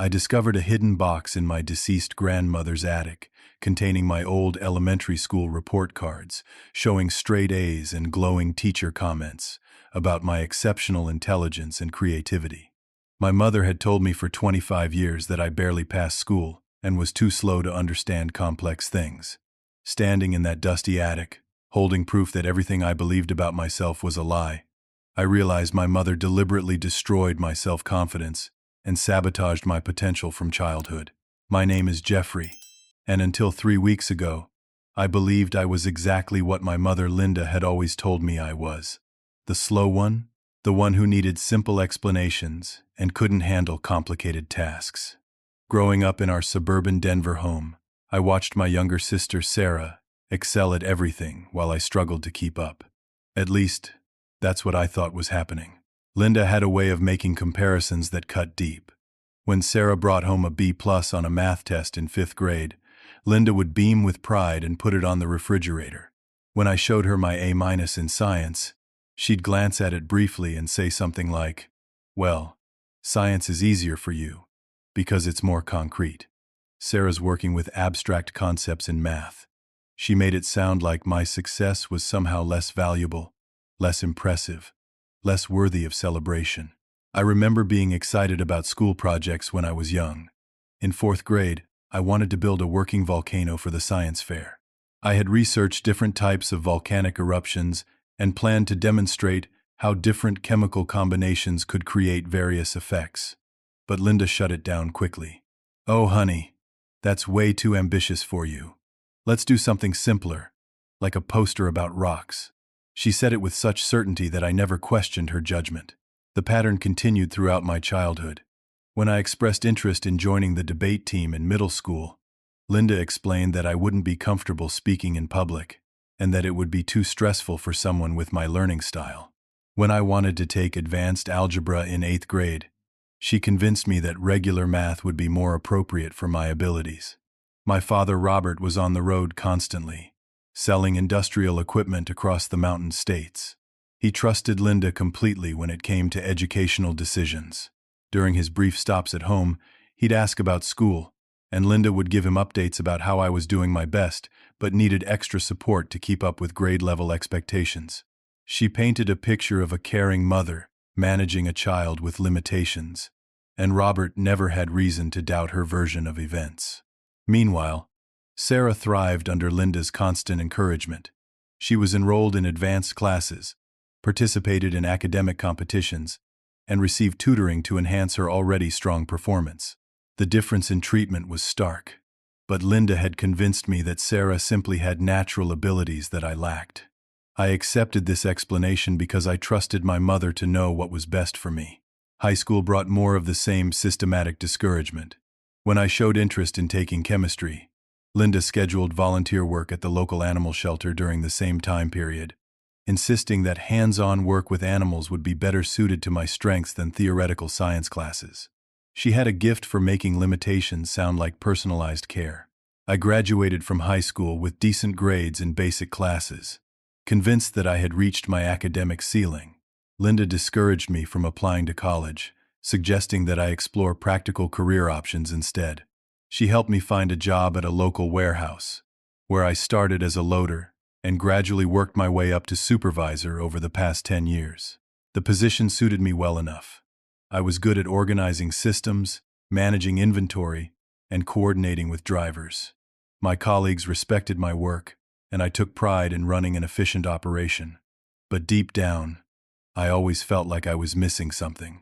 I discovered a hidden box in my deceased grandmother's attic, containing my old elementary school report cards, showing straight A's and glowing teacher comments about my exceptional intelligence and creativity. My mother had told me for 25 years that I barely passed school and was too slow to understand complex things. Standing in that dusty attic, holding proof that everything I believed about myself was a lie, I realized my mother deliberately destroyed my self-confidence and sabotaged my potential from childhood. My name is Jeffrey, and until 3 weeks ago, I believed I was exactly what my mother Linda had always told me I was. The slow one, the one who needed simple explanations and couldn't handle complicated tasks. Growing up in our suburban Denver home, I watched my younger sister Sarah excel at everything while I struggled to keep up. At least, that's what I thought was happening. Linda had a way of making comparisons that cut deep. When Sarah brought home a B+ on a math test in 5th grade, Linda would beam with pride and put it on the refrigerator. When I showed her my A- in science, she'd glance at it briefly and say something like, "Well, science is easier for you because it's more concrete." Sarah's working with abstract concepts in math. She made it sound like my success was somehow less valuable, less impressive, less worthy of celebration. I remember being excited about school projects when I was young. In 4th grade, I wanted to build a working volcano for the science fair. I had researched different types of volcanic eruptions and planned to demonstrate how different chemical combinations could create various effects. But Linda shut it down quickly. "Oh, honey, that's way too ambitious for you. Let's do something simpler, like a poster about rocks." She said it with such certainty that I never questioned her judgment. The pattern continued throughout my childhood. When I expressed interest in joining the debate team in middle school, Linda explained that I wouldn't be comfortable speaking in public, and that it would be too stressful for someone with my learning style. When I wanted to take advanced algebra in 8th grade, she convinced me that regular math would be more appropriate for my abilities. My father Robert was on the road constantly, selling industrial equipment across the mountain states. He trusted Linda completely when it came to educational decisions. During his brief stops at home, he'd ask about school, and Linda would give him updates about how I was doing my best, but needed extra support to keep up with grade-level expectations. She painted a picture of a caring mother managing a child with limitations, and Robert never had reason to doubt her version of events. Meanwhile, Sarah thrived under Linda's constant encouragement. She was enrolled in advanced classes, participated in academic competitions, and received tutoring to enhance her already strong performance. The difference in treatment was stark, but Linda had convinced me that Sarah simply had natural abilities that I lacked. I accepted this explanation because I trusted my mother to know what was best for me. High school brought more of the same systematic discouragement. When I showed interest in taking chemistry, Linda scheduled volunteer work at the local animal shelter during the same time period, insisting that hands-on work with animals would be better suited to my strengths than theoretical science classes. She had a gift for making limitations sound like personalized care. I graduated from high school with decent grades in basic classes. Convinced that I had reached my academic ceiling, Linda discouraged me from applying to college, suggesting that I explore practical career options instead. She helped me find a job at a local warehouse, where I started as a loader and gradually worked my way up to supervisor over the past 10 years. The position suited me well enough. I was good at organizing systems, managing inventory, and coordinating with drivers. My colleagues respected my work, and I took pride in running an efficient operation. But deep down, I always felt like I was missing something,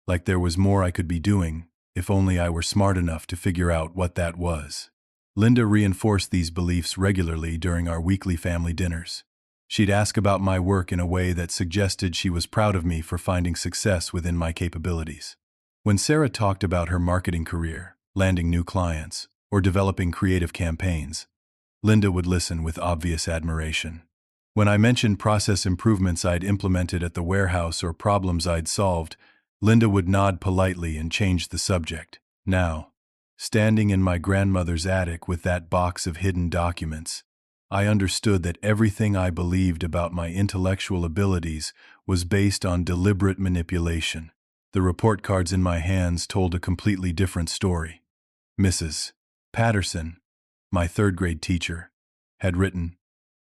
like there was more I could be doing, if only I were smart enough to figure out what that was. Linda reinforced these beliefs regularly during our weekly family dinners. She'd ask about my work in a way that suggested she was proud of me for finding success within my capabilities. When Sarah talked about her marketing career, landing new clients, or developing creative campaigns, Linda would listen with obvious admiration. When I mentioned process improvements I'd implemented at the warehouse or problems I'd solved, Linda would nod politely and change the subject. Now, standing in my grandmother's attic with that box of hidden documents, I understood that everything I believed about my intellectual abilities was based on deliberate manipulation. The report cards in my hands told a completely different story. Mrs. Patterson, my third-grade teacher, had written,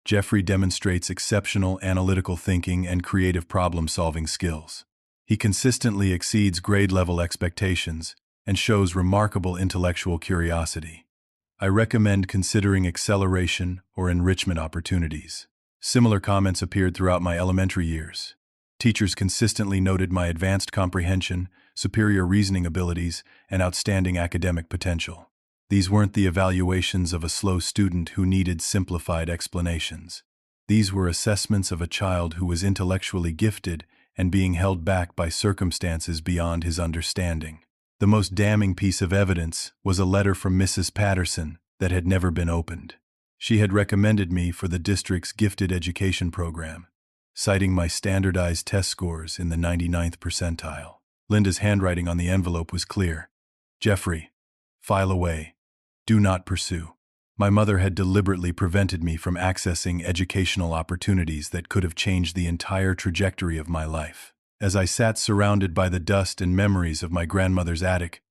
"Jeffrey demonstrates exceptional analytical thinking and creative problem-solving skills. He consistently exceeds grade-level expectations and shows remarkable intellectual curiosity. I recommend considering acceleration or enrichment opportunities." Similar comments appeared throughout my elementary years. Teachers consistently noted my advanced comprehension, superior reasoning abilities, and outstanding academic potential. These weren't the evaluations of a slow student who needed simplified explanations. These were assessments of a child who was intellectually gifted and being held back by circumstances beyond his understanding. The most damning piece of evidence was a letter from Mrs. Patterson that had never been opened. She had recommended me for the district's gifted education program, citing my standardized test scores in the 99th percentile. Linda's handwriting on the envelope was clear. "Jeffrey, file away. Do not pursue." My mother had deliberately prevented me from accessing educational opportunities that could have changed the entire trajectory of my life. As I sat surrounded by the dust and memories of my grandmother's attic,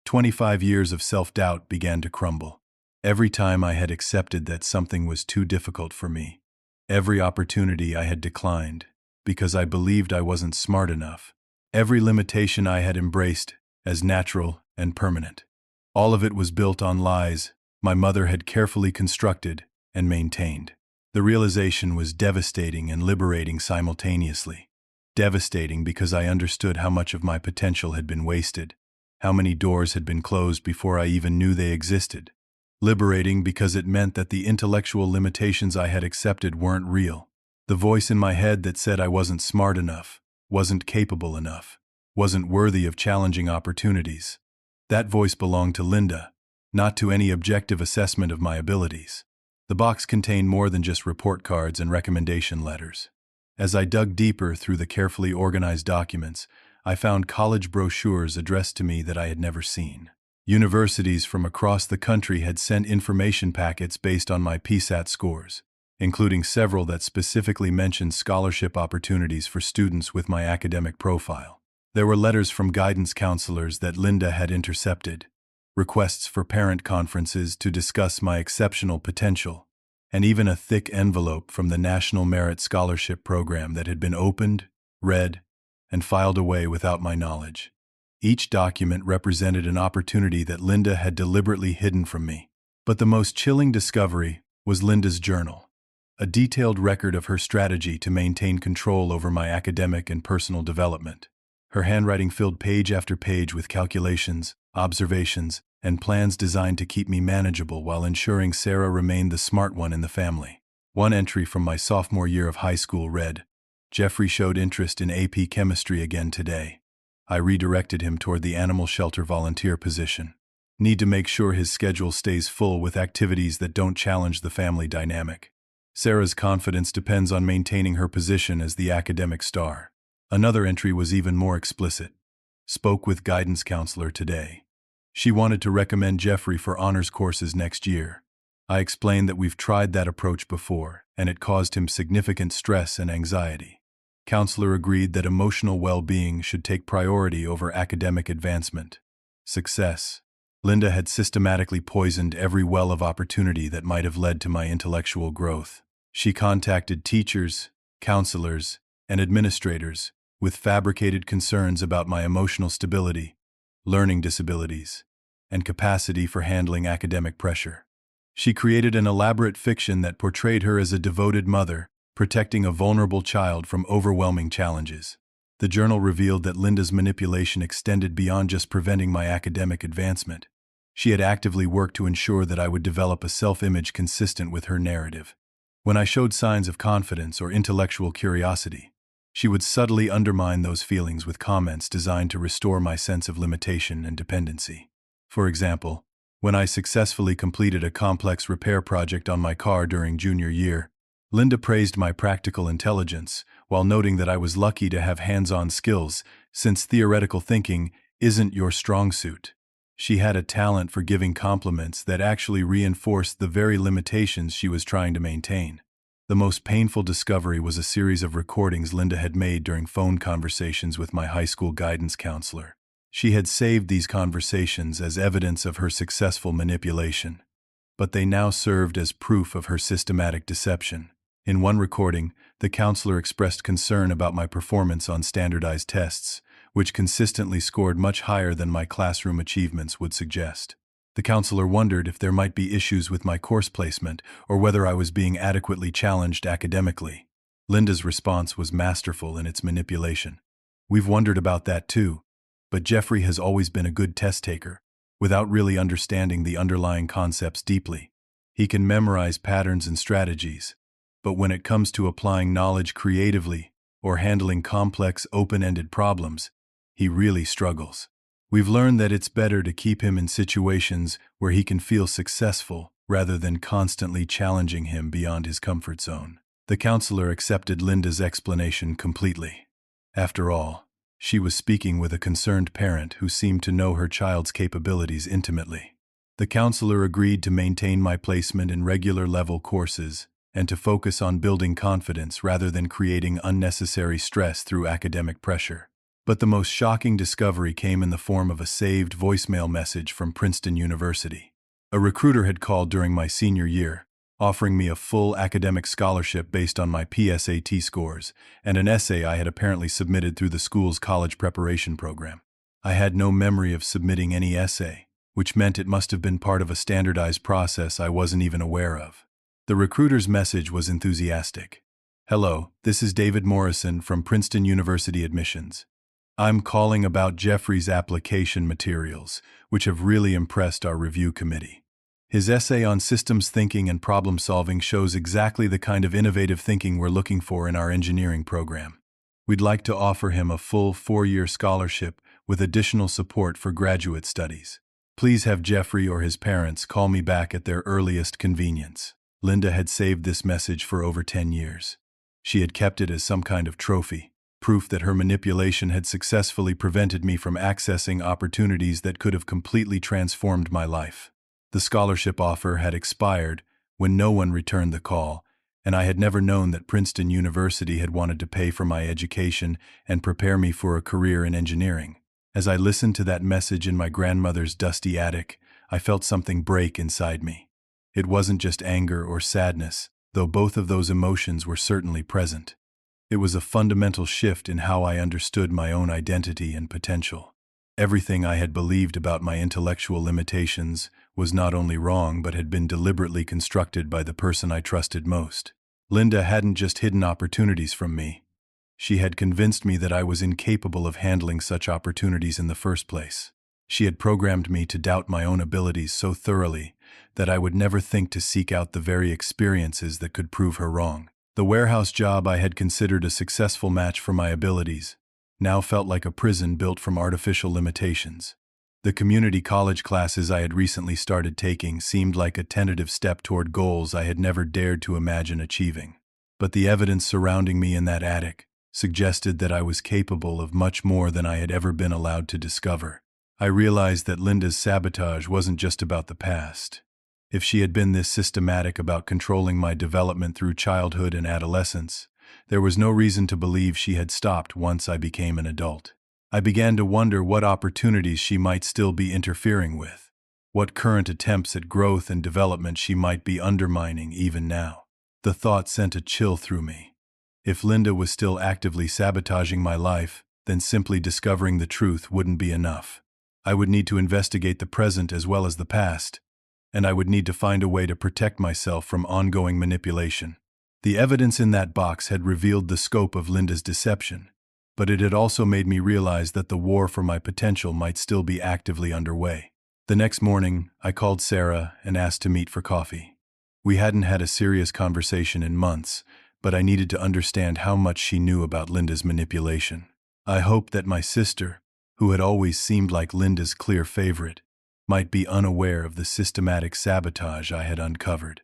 25 years of self-doubt began to crumble. Every time I had accepted that something was too difficult for me, every opportunity I had declined because I believed I wasn't smart enough, every limitation I had embraced as natural and permanent. All of it was built on lies my mother had carefully constructed and maintained. The realization was devastating and liberating simultaneously. Devastating because I understood how much of my potential had been wasted, how many doors had been closed before I even knew they existed. Liberating because it meant that the intellectual limitations I had accepted weren't real. The voice in my head that said I wasn't smart enough, wasn't capable enough, wasn't worthy of challenging opportunities. That voice belonged to Linda, not to any objective assessment of my abilities. The box contained more than just report cards and recommendation letters. As I dug deeper through the carefully organized documents, I found college brochures addressed to me that I had never seen. Universities from across the country had sent information packets based on my PSAT scores, including several that specifically mentioned scholarship opportunities for students with my academic profile. There were letters from guidance counselors that Linda had intercepted, requests for parent conferences to discuss my exceptional potential, and even a thick envelope from the National Merit Scholarship Program that had been opened, read, and filed away without my knowledge. Each document represented an opportunity that Linda had deliberately hidden from me. But the most chilling discovery was Linda's journal, a detailed record of her strategy to maintain control over my academic and personal development. Her handwriting filled page after page with calculations, observations, and plans designed to keep me manageable while ensuring Sarah remained the smart one in the family. One entry from my sophomore year of high school read, "Jeffrey showed interest in AP chemistry again today." I redirected him toward the animal shelter volunteer position. Need to make sure his schedule stays full with activities that don't challenge the family dynamic. Sarah's confidence depends on maintaining her position as the academic star. Another entry was even more explicit. Spoke with guidance counselor today. She wanted to recommend Jeffrey for honors courses next year. I explained that we've tried that approach before, and it caused him significant stress and anxiety. Counselor agreed that emotional well-being should take priority over academic advancement. Success. Linda had systematically poisoned every well of opportunity that might have led to my intellectual growth. She contacted teachers, counselors, and administrators with fabricated concerns about my emotional stability, learning disabilities, and capacity for handling academic pressure. She created an elaborate fiction that portrayed her as a devoted mother, protecting a vulnerable child from overwhelming challenges. The journal revealed that Linda's manipulation extended beyond just preventing my academic advancement. She had actively worked to ensure that I would develop a self-image consistent with her narrative. When I showed signs of confidence or intellectual curiosity, she would subtly undermine those feelings with comments designed to restore my sense of limitation and dependency. For example, when I successfully completed a complex repair project on my car during junior year, Linda praised my practical intelligence while noting that I was lucky to have hands-on skills, since theoretical thinking isn't your strong suit. She had a talent for giving compliments that actually reinforced the very limitations she was trying to maintain. The most painful discovery was a series of recordings Linda had made during phone conversations with my high school guidance counselor. She had saved these conversations as evidence of her successful manipulation, but they now served as proof of her systematic deception. In one recording, the counselor expressed concern about my performance on standardized tests, which consistently scored much higher than my classroom achievements would suggest. The counselor wondered if there might be issues with my course placement or whether I was being adequately challenged academically. Linda's response was masterful in its manipulation. "We've wondered about that too, but Jeffrey has always been a good test taker, without really understanding the underlying concepts deeply. He can memorize patterns and strategies, but when it comes to applying knowledge creatively or handling complex, open-ended problems, he really struggles. We've learned that it's better to keep him in situations where he can feel successful rather than constantly challenging him beyond his comfort zone." The counselor accepted Linda's explanation completely. After all, she was speaking with a concerned parent who seemed to know her child's capabilities intimately. The counselor agreed to maintain my placement in regular level courses and to focus on building confidence rather than creating unnecessary stress through academic pressure. But the most shocking discovery came in the form of a saved voicemail message from Princeton University. A recruiter had called during my senior year, offering me a full academic scholarship based on my PSAT scores and an essay I had apparently submitted through the school's college preparation program. I had no memory of submitting any essay, which meant it must have been part of a standardized process I wasn't even aware of. The recruiter's message was enthusiastic. "Hello, this is David Morrison from Princeton University Admissions. I'm calling about Jeffrey's application materials, which have really impressed our review committee. His essay on systems thinking and problem solving shows exactly the kind of innovative thinking we're looking for in our engineering program. We'd like to offer him a full 4-year scholarship with additional support for graduate studies. Please have Jeffrey or his parents call me back at their earliest convenience." Linda had saved this message for over 10 years. She had kept it as some kind of trophy, proof that her manipulation had successfully prevented me from accessing opportunities that could have completely transformed my life. The scholarship offer had expired when no one returned the call, and I had never known that Princeton University had wanted to pay for my education and prepare me for a career in engineering. As I listened to that message in my grandmother's dusty attic, I felt something break inside me. It wasn't just anger or sadness, though both of those emotions were certainly present. It was a fundamental shift in how I understood my own identity and potential. Everything I had believed about my intellectual limitations was not only wrong but had been deliberately constructed by the person I trusted most. Linda hadn't just hidden opportunities from me. She had convinced me that I was incapable of handling such opportunities in the first place. She had programmed me to doubt my own abilities so thoroughly that I would never think to seek out the very experiences that could prove her wrong. The warehouse job I had considered a successful match for my abilities now felt like a prison built from artificial limitations. The community college classes I had recently started taking seemed like a tentative step toward goals I had never dared to imagine achieving. But the evidence surrounding me in that attic suggested that I was capable of much more than I had ever been allowed to discover. I realized that Linda's sabotage wasn't just about the past. If she had been this systematic about controlling my development through childhood and adolescence, there was no reason to believe she had stopped once I became an adult. I began to wonder what opportunities she might still be interfering with, what current attempts at growth and development she might be undermining even now. The thought sent a chill through me. If Linda was still actively sabotaging my life, then simply discovering the truth wouldn't be enough. I would need to investigate the present as well as the past, and I would need to find a way to protect myself from ongoing manipulation. The evidence in that box had revealed the scope of Linda's deception, but it had also made me realize that the war for my potential might still be actively underway. The next morning, I called Sarah and asked to meet for coffee. We hadn't had a serious conversation in months, but I needed to understand how much she knew about Linda's manipulation. I hoped that my sister, who had always seemed like Linda's clear favorite, might be unaware of the systematic sabotage I had uncovered.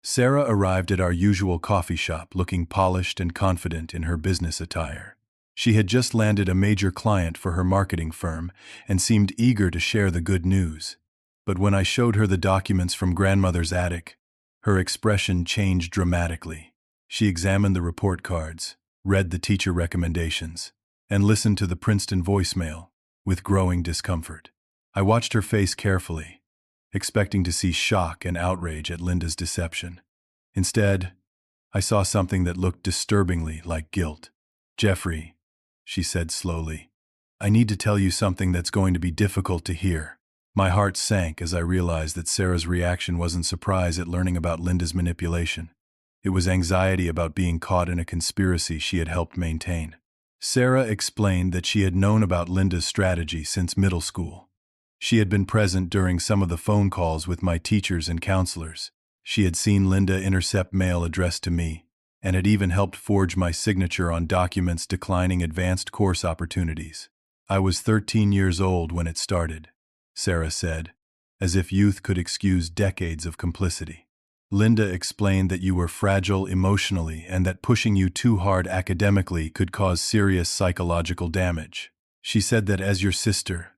Sarah arrived at our usual coffee shop looking polished and confident in her business attire. She had just landed a major client for her marketing firm and seemed eager to share the good news. But when I showed her the documents from grandmother's attic, her expression changed dramatically. She examined the report cards, read the teacher recommendations, and listened to the Princeton voicemail with growing discomfort. I watched her face carefully, expecting to see shock and outrage at Linda's deception. Instead, I saw something that looked disturbingly like guilt. "Jeffrey," she said slowly, "I need to tell you something that's going to be difficult to hear." My heart sank as I realized that Sarah's reaction wasn't surprise at learning about Linda's manipulation. It was anxiety about being caught in a conspiracy she had helped maintain. Sarah explained that she had known about Linda's strategy since middle school. She had been present during some of the phone calls with my teachers and counselors. She had seen Linda intercept mail addressed to me, and had even helped forge my signature on documents declining advanced course opportunities. "I was 13 years old when it started," Sarah said, as if youth could excuse decades of complicity. "Linda explained that you were fragile emotionally and that pushing you too hard academically could cause serious psychological damage. She said that as your sister,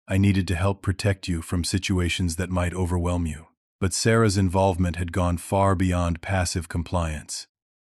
I needed to help protect you from situations that might overwhelm you." But Sarah's involvement had gone far beyond passive compliance.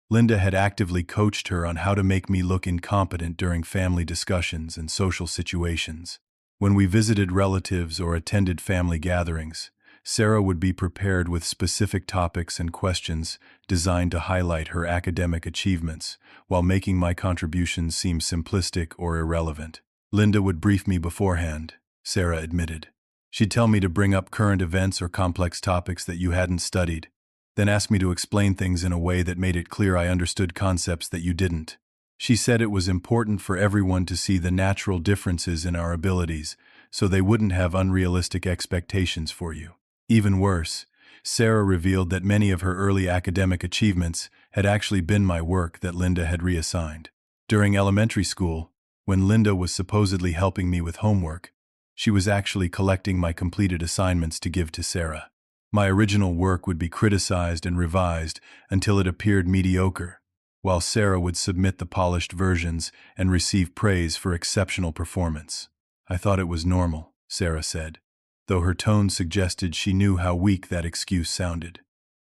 Linda had actively coached her on how to make me look incompetent during family discussions and social situations. When we visited relatives or attended family gatherings, Sarah would be prepared with specific topics and questions designed to highlight her academic achievements, while making my contributions seem simplistic or irrelevant. "Linda would brief me beforehand," Sarah admitted. "She'd tell me to bring up current events or complex topics that you hadn't studied, then ask me to explain things in a way that made it clear I understood concepts that you didn't. She said it was important for everyone to see the natural differences in our abilities, so they wouldn't have unrealistic expectations for you." Even worse, Sarah revealed that many of her early academic achievements had actually been my work that Linda had reassigned. During elementary school, when Linda was supposedly helping me with homework, she was actually collecting my completed assignments to give to Sarah. My original work would be criticized and revised until it appeared mediocre, while Sarah would submit the polished versions and receive praise for exceptional performance. "I thought it was normal," Sarah said, though her tone suggested she knew how weak that excuse sounded.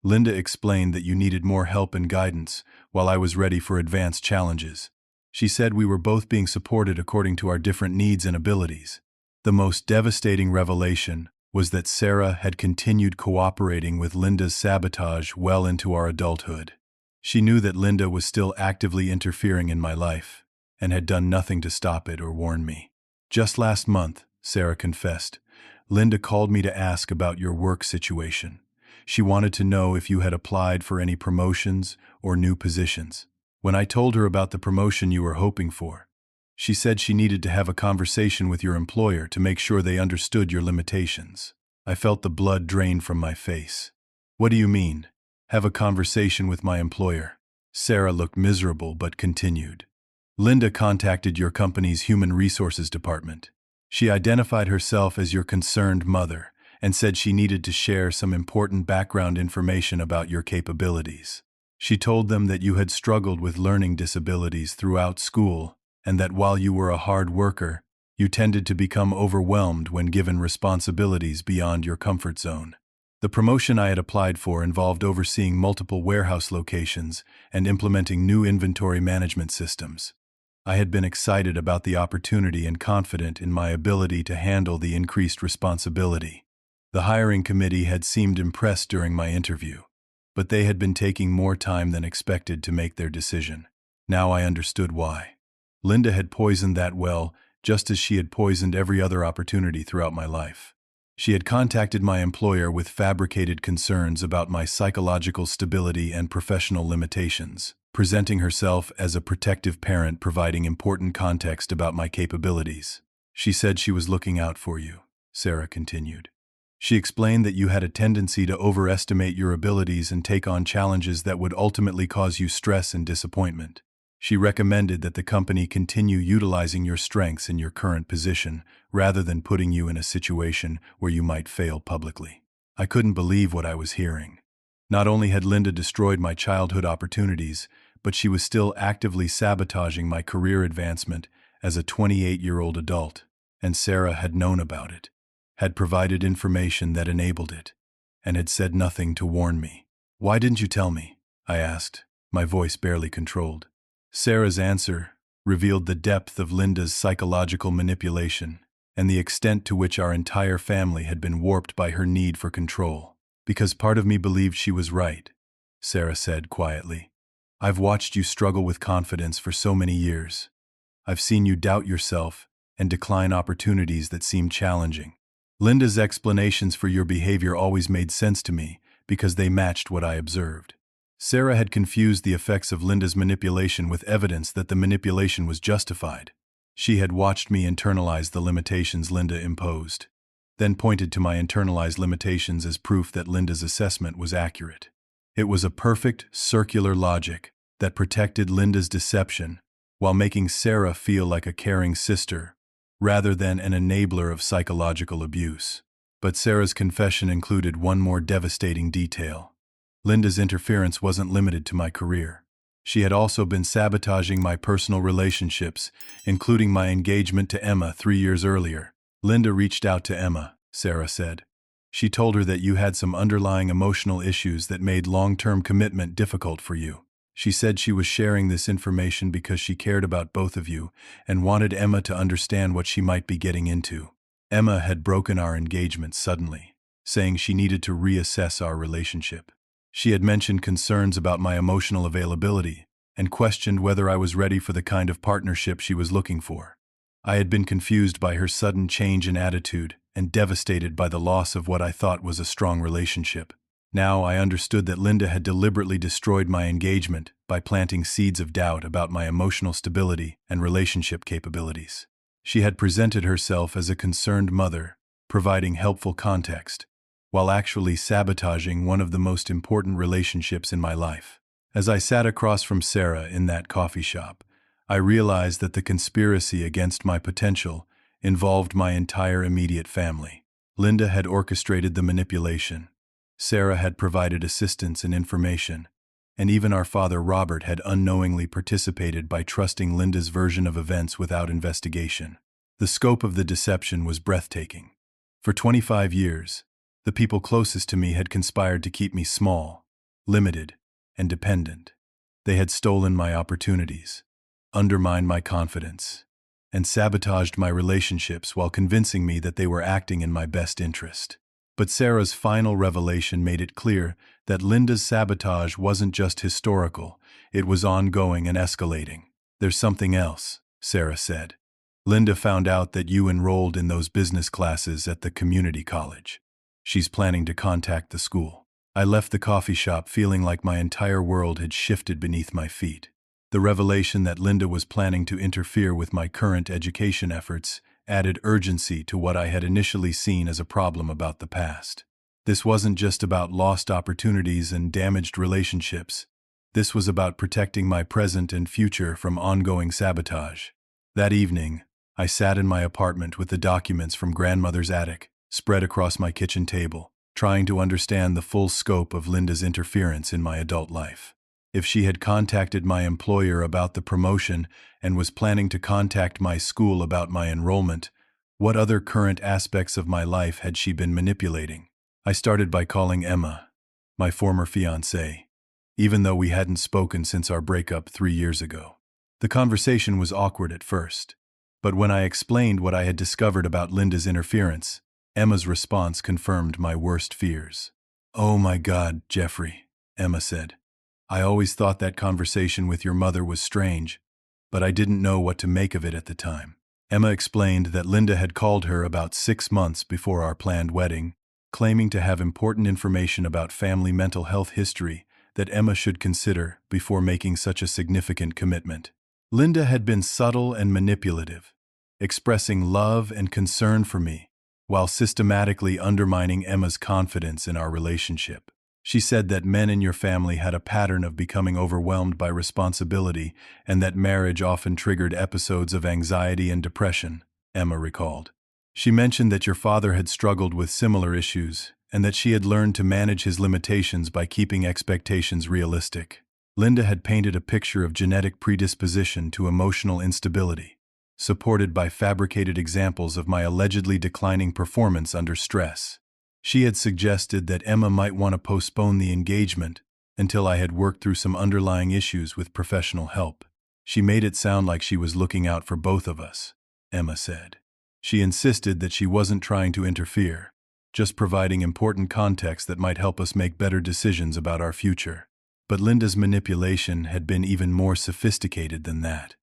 "Linda explained that you needed more help and guidance, while I was ready for advanced challenges. She said we were both being supported according to our different needs and abilities." The most devastating revelation was that Sarah had continued cooperating with Linda's sabotage well into our adulthood. She knew that Linda was still actively interfering in my life, and had done nothing to stop it or warn me. "Just last month," Sarah confessed, "Linda called me to ask about your work situation. She wanted to know if you had applied for any promotions or new positions. When I told her about the promotion you were hoping for, she said she needed to have a conversation with your employer to make sure they understood your limitations." I felt the blood drain from my face. "What do you mean, have a conversation with my employer?" Sarah looked miserable but continued. "Linda contacted your company's human resources department. She identified herself as your concerned mother and said she needed to share some important background information about your capabilities. She told them that you had struggled with learning disabilities throughout school, and that while you were a hard worker, you tended to become overwhelmed when given responsibilities beyond your comfort zone. The promotion I had applied for involved overseeing multiple warehouse locations and implementing new inventory management systems. I had been excited about the opportunity and confident in my ability to handle the increased responsibility. The hiring committee had seemed impressed during my interview, but they had been taking more time than expected to make their decision. Now I understood why. Linda had poisoned that well, just as she had poisoned every other opportunity throughout my life. She had contacted my employer with fabricated concerns about my psychological stability and professional limitations, presenting herself as a protective parent providing important context about my capabilities. "She said she was looking out for you," Sarah continued. "She explained that you had a tendency to overestimate your abilities and take on challenges that would ultimately cause you stress and disappointment. She recommended that the company continue utilizing your strengths in your current position, rather than putting you in a situation where you might fail publicly." I couldn't believe what I was hearing. Not only had Linda destroyed my childhood opportunities, but she was still actively sabotaging my career advancement as a 28-year-old adult, and Sarah had known about it, had provided information that enabled it, and had said nothing to warn me. "Why didn't you tell me?" I asked, my voice barely controlled. Sarah's answer revealed the depth of Linda's psychological manipulation and the extent to which our entire family had been warped by her need for control. Because part of me believed she was right, Sarah said quietly. I've watched you struggle with confidence for so many years. I've seen you doubt yourself and decline opportunities that seem challenging. Linda's explanations for your behavior always made sense to me because they matched what I observed. Sarah had confused the effects of Linda's manipulation with evidence that the manipulation was justified. She had watched me internalize the limitations Linda imposed, then pointed to my internalized limitations as proof that Linda's assessment was accurate. It was a perfect, circular logic that protected Linda's deception while making Sarah feel like a caring sister rather than an enabler of psychological abuse. But Sarah's confession included one more devastating detail. Linda's interference wasn't limited to my career. She had also been sabotaging my personal relationships, including my engagement to Emma 3 years earlier. Linda reached out to Emma, Sarah said. She told her that you had some underlying emotional issues that made long-term commitment difficult for you. She said she was sharing this information because she cared about both of you and wanted Emma to understand what she might be getting into. Emma had broken our engagement suddenly, saying she needed to reassess our relationship. She had mentioned concerns about my emotional availability and questioned whether I was ready for the kind of partnership she was looking for. I had been confused by her sudden change in attitude and devastated by the loss of what I thought was a strong relationship. Now I understood that Linda had deliberately destroyed my engagement by planting seeds of doubt about my emotional stability and relationship capabilities. She had presented herself as a concerned mother, providing helpful context, while actually sabotaging one of the most important relationships in my life. As I sat across from Sarah in that coffee shop, I realized that the conspiracy against my potential involved my entire immediate family. Linda had orchestrated the manipulation. Sarah had provided assistance and information, and even our father Robert had unknowingly participated by trusting Linda's version of events without investigation. The scope of the deception was breathtaking. For 25 years, the people closest to me had conspired to keep me small, limited, and dependent. They had stolen my opportunities, undermined my confidence, and sabotaged my relationships while convincing me that they were acting in my best interest. But Sarah's final revelation made it clear that Linda's sabotage wasn't just historical, it was ongoing and escalating. There's something else, Sarah said. Linda found out that you enrolled in those business classes at the community college. She's planning to contact the school. I left the coffee shop feeling like my entire world had shifted beneath my feet. The revelation that Linda was planning to interfere with my current education efforts added urgency to what I had initially seen as a problem about the past. This wasn't just about lost opportunities and damaged relationships. This was about protecting my present and future from ongoing sabotage. That evening, I sat in my apartment with the documents from grandmother's attic spread across my kitchen table, trying to understand the full scope of Linda's interference in my adult life. If she had contacted my employer about the promotion and was planning to contact my school about my enrollment, what other current aspects of my life had she been manipulating? I started by calling Emma, my former fiancée, even though we hadn't spoken since our breakup 3 years ago. The conversation was awkward at first, but when I explained what I had discovered about Linda's interference, Emma's response confirmed my worst fears. "Oh my God, Jeffrey," Emma said. "I always thought that conversation with your mother was strange, but I didn't know what to make of it at the time." Emma explained that Linda had called her about 6 months before our planned wedding, claiming to have important information about family mental health history that Emma should consider before making such a significant commitment. Linda had been subtle and manipulative, expressing love and concern for me, while systematically undermining Emma's confidence in our relationship. She said that men in your family had a pattern of becoming overwhelmed by responsibility and that marriage often triggered episodes of anxiety and depression, Emma recalled. She mentioned that your father had struggled with similar issues and that she had learned to manage his limitations by keeping expectations realistic. Linda had painted a picture of genetic predisposition to emotional instability, supported by fabricated examples of my allegedly declining performance under stress. She had suggested that Emma might want to postpone the engagement until I had worked through some underlying issues with professional help. She made it sound like she was looking out for both of us, Emma said. She insisted that she wasn't trying to interfere, just providing important context that might help us make better decisions about our future. But Linda's manipulation had been even more sophisticated than that.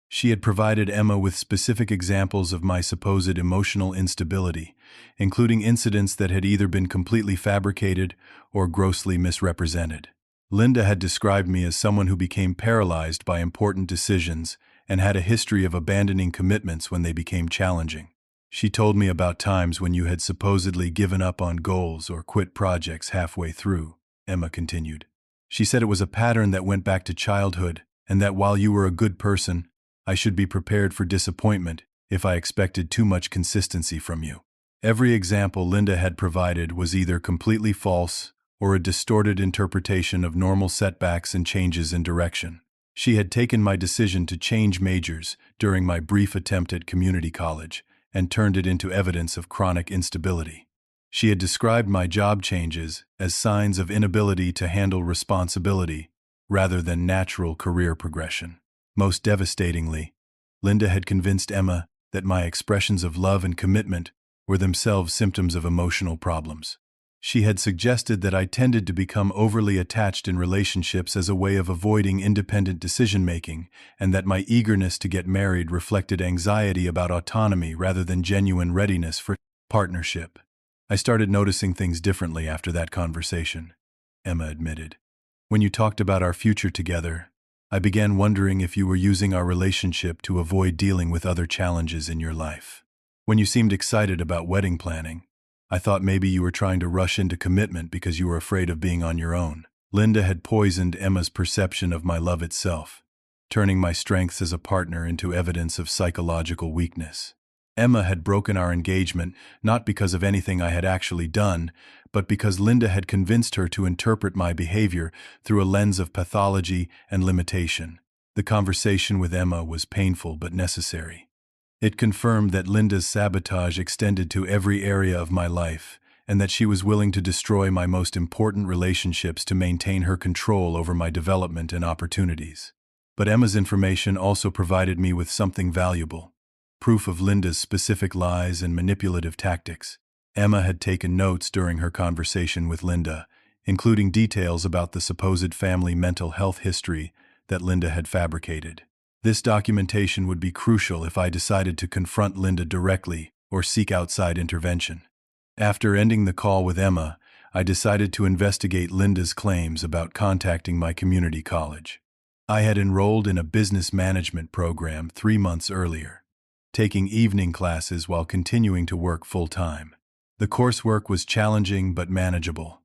She had provided Emma with specific examples of my supposed emotional instability, including incidents that had either been completely fabricated or grossly misrepresented. Linda had described me as someone who became paralyzed by important decisions and had a history of abandoning commitments when they became challenging. She told me about times when you had supposedly given up on goals or quit projects halfway through, Emma continued. She said it was a pattern that went back to childhood, and that while you were a good person, I should be prepared for disappointment if I expected too much consistency from you. Every example Linda had provided was either completely false or a distorted interpretation of normal setbacks and changes in direction. She had taken my decision to change majors during my brief attempt at community college and turned it into evidence of chronic instability. She had described my job changes as signs of inability to handle responsibility rather than natural career progression. Most devastatingly, Linda had convinced Emma that my expressions of love and commitment were themselves symptoms of emotional problems. She had suggested that I tended to become overly attached in relationships as a way of avoiding independent decision-making, and that my eagerness to get married reflected anxiety about autonomy rather than genuine readiness for partnership. I started noticing things differently after that conversation, Emma admitted. When you talked about our future together, I began wondering if you were using our relationship to avoid dealing with other challenges in your life. When you seemed excited about wedding planning, I thought maybe you were trying to rush into commitment because you were afraid of being on your own. Linda had poisoned Emma's perception of my love itself, turning my strengths as a partner into evidence of psychological weakness. Emma had broken our engagement not because of anything I had actually done, but because Linda had convinced her to interpret my behavior through a lens of pathology and limitation. The conversation with Emma was painful but necessary. It confirmed that Linda's sabotage extended to every area of my life, and that she was willing to destroy my most important relationships to maintain her control over my development and opportunities. But Emma's information also provided me with something valuable: proof of Linda's specific lies and manipulative tactics. Emma had taken notes during her conversation with Linda, including details about the supposed family mental health history that Linda had fabricated. This documentation would be crucial if I decided to confront Linda directly or seek outside intervention. After ending the call with Emma, I decided to investigate Linda's claims about contacting my community college. I had enrolled in a business management program 3 months earlier, taking evening classes while continuing to work full-time. The coursework was challenging but manageable,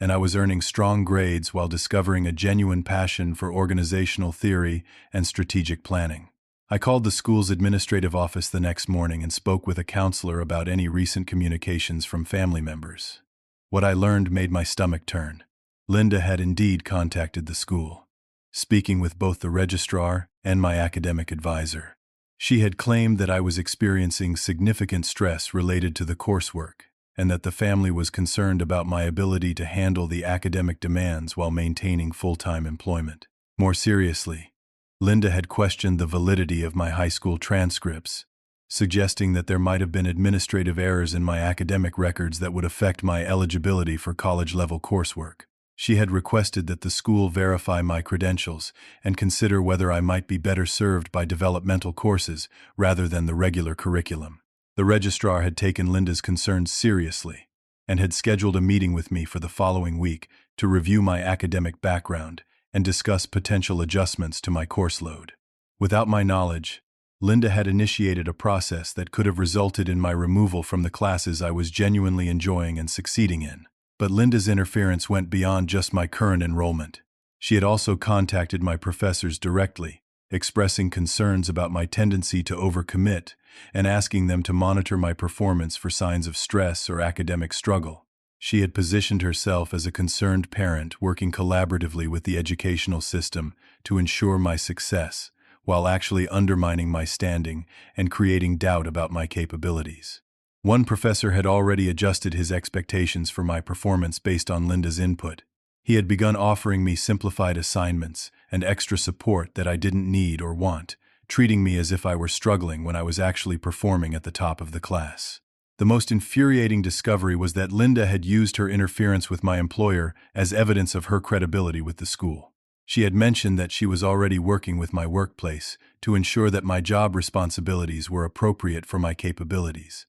and I was earning strong grades while discovering a genuine passion for organizational theory and strategic planning. I called the school's administrative office the next morning and spoke with a counselor about any recent communications from family members. What I learned made my stomach turn. Linda had indeed contacted the school, speaking with both the registrar and my academic advisor. She had claimed that I was experiencing significant stress related to the coursework, and that the family was concerned about my ability to handle the academic demands while maintaining full-time employment. More seriously, Linda had questioned the validity of my high school transcripts, suggesting that there might have been administrative errors in my academic records that would affect my eligibility for college-level coursework. She had requested that the school verify my credentials and consider whether I might be better served by developmental courses rather than the regular curriculum. The registrar had taken Linda's concerns seriously and had scheduled a meeting with me for the following week to review my academic background and discuss potential adjustments to my course load. Without my knowledge, Linda had initiated a process that could have resulted in my removal from the classes I was genuinely enjoying and succeeding in. But Linda's interference went beyond just my current enrollment. She had also contacted my professors directly, expressing concerns about my tendency to overcommit and asking them to monitor my performance for signs of stress or academic struggle. She had positioned herself as a concerned parent working collaboratively with the educational system to ensure my success, while actually undermining my standing and creating doubt about my capabilities. One professor had already adjusted his expectations for my performance based on Linda's input. He had begun offering me simplified assignments and extra support that I didn't need or want, treating me as if I were struggling when I was actually performing at the top of the class. The most infuriating discovery was that Linda had used her interference with my employer as evidence of her credibility with the school. She had mentioned that she was already working with my workplace to ensure that my job responsibilities were appropriate for my capabilities,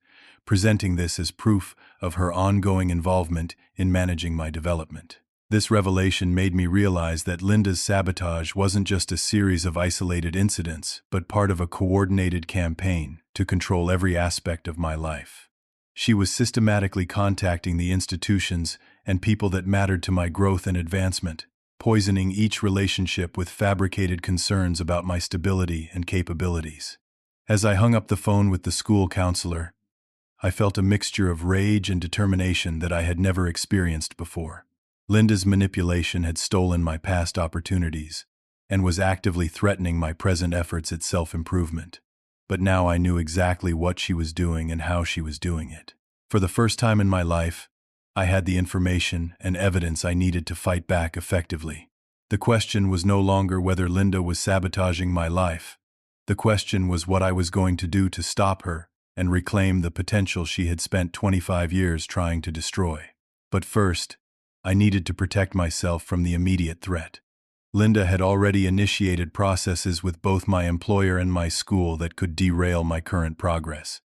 presenting this as proof of her ongoing involvement in managing my development. This revelation made me realize that Linda's sabotage wasn't just a series of isolated incidents, but part of a coordinated campaign to control every aspect of my life. She was systematically contacting the institutions and people that mattered to my growth and advancement, poisoning each relationship with fabricated concerns about my stability and capabilities. As I hung up the phone with the school counselor, I felt a mixture of rage and determination that I had never experienced before. Linda's manipulation had stolen my past opportunities and was actively threatening my present efforts at self-improvement. But now I knew exactly what she was doing and how she was doing it. For the first time in my life, I had the information and evidence I needed to fight back effectively. The question was no longer whether Linda was sabotaging my life. The question was what I was going to do to stop her and reclaim the potential she had spent 25 years trying to destroy. But first, I needed to protect myself from the immediate threat. Linda had already initiated processes with both my employer and my school that could derail my current progress.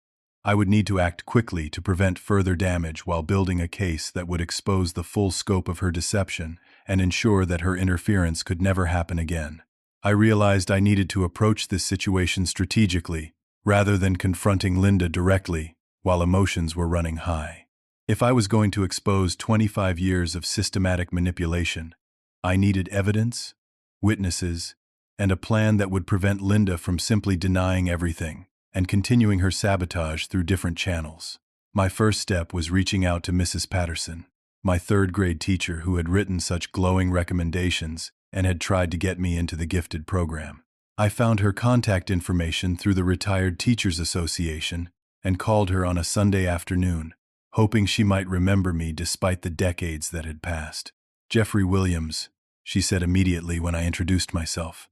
I would need to act quickly to prevent further damage while building a case that would expose the full scope of her deception and ensure that her interference could never happen again. I realized I needed to approach this situation strategically, rather than confronting Linda directly while emotions were running high. If I was going to expose 25 years of systematic manipulation, I needed evidence, witnesses, and a plan that would prevent Linda from simply denying everything and continuing her sabotage through different channels. My first step was reaching out to Mrs. Patterson, my third-grade teacher who had written such glowing recommendations and had tried to get me into the gifted program. I found her contact information through the Retired Teachers Association and called her on a Sunday afternoon, hoping she might remember me despite the decades that had passed. "Jeffrey Williams," she said immediately when I introduced myself.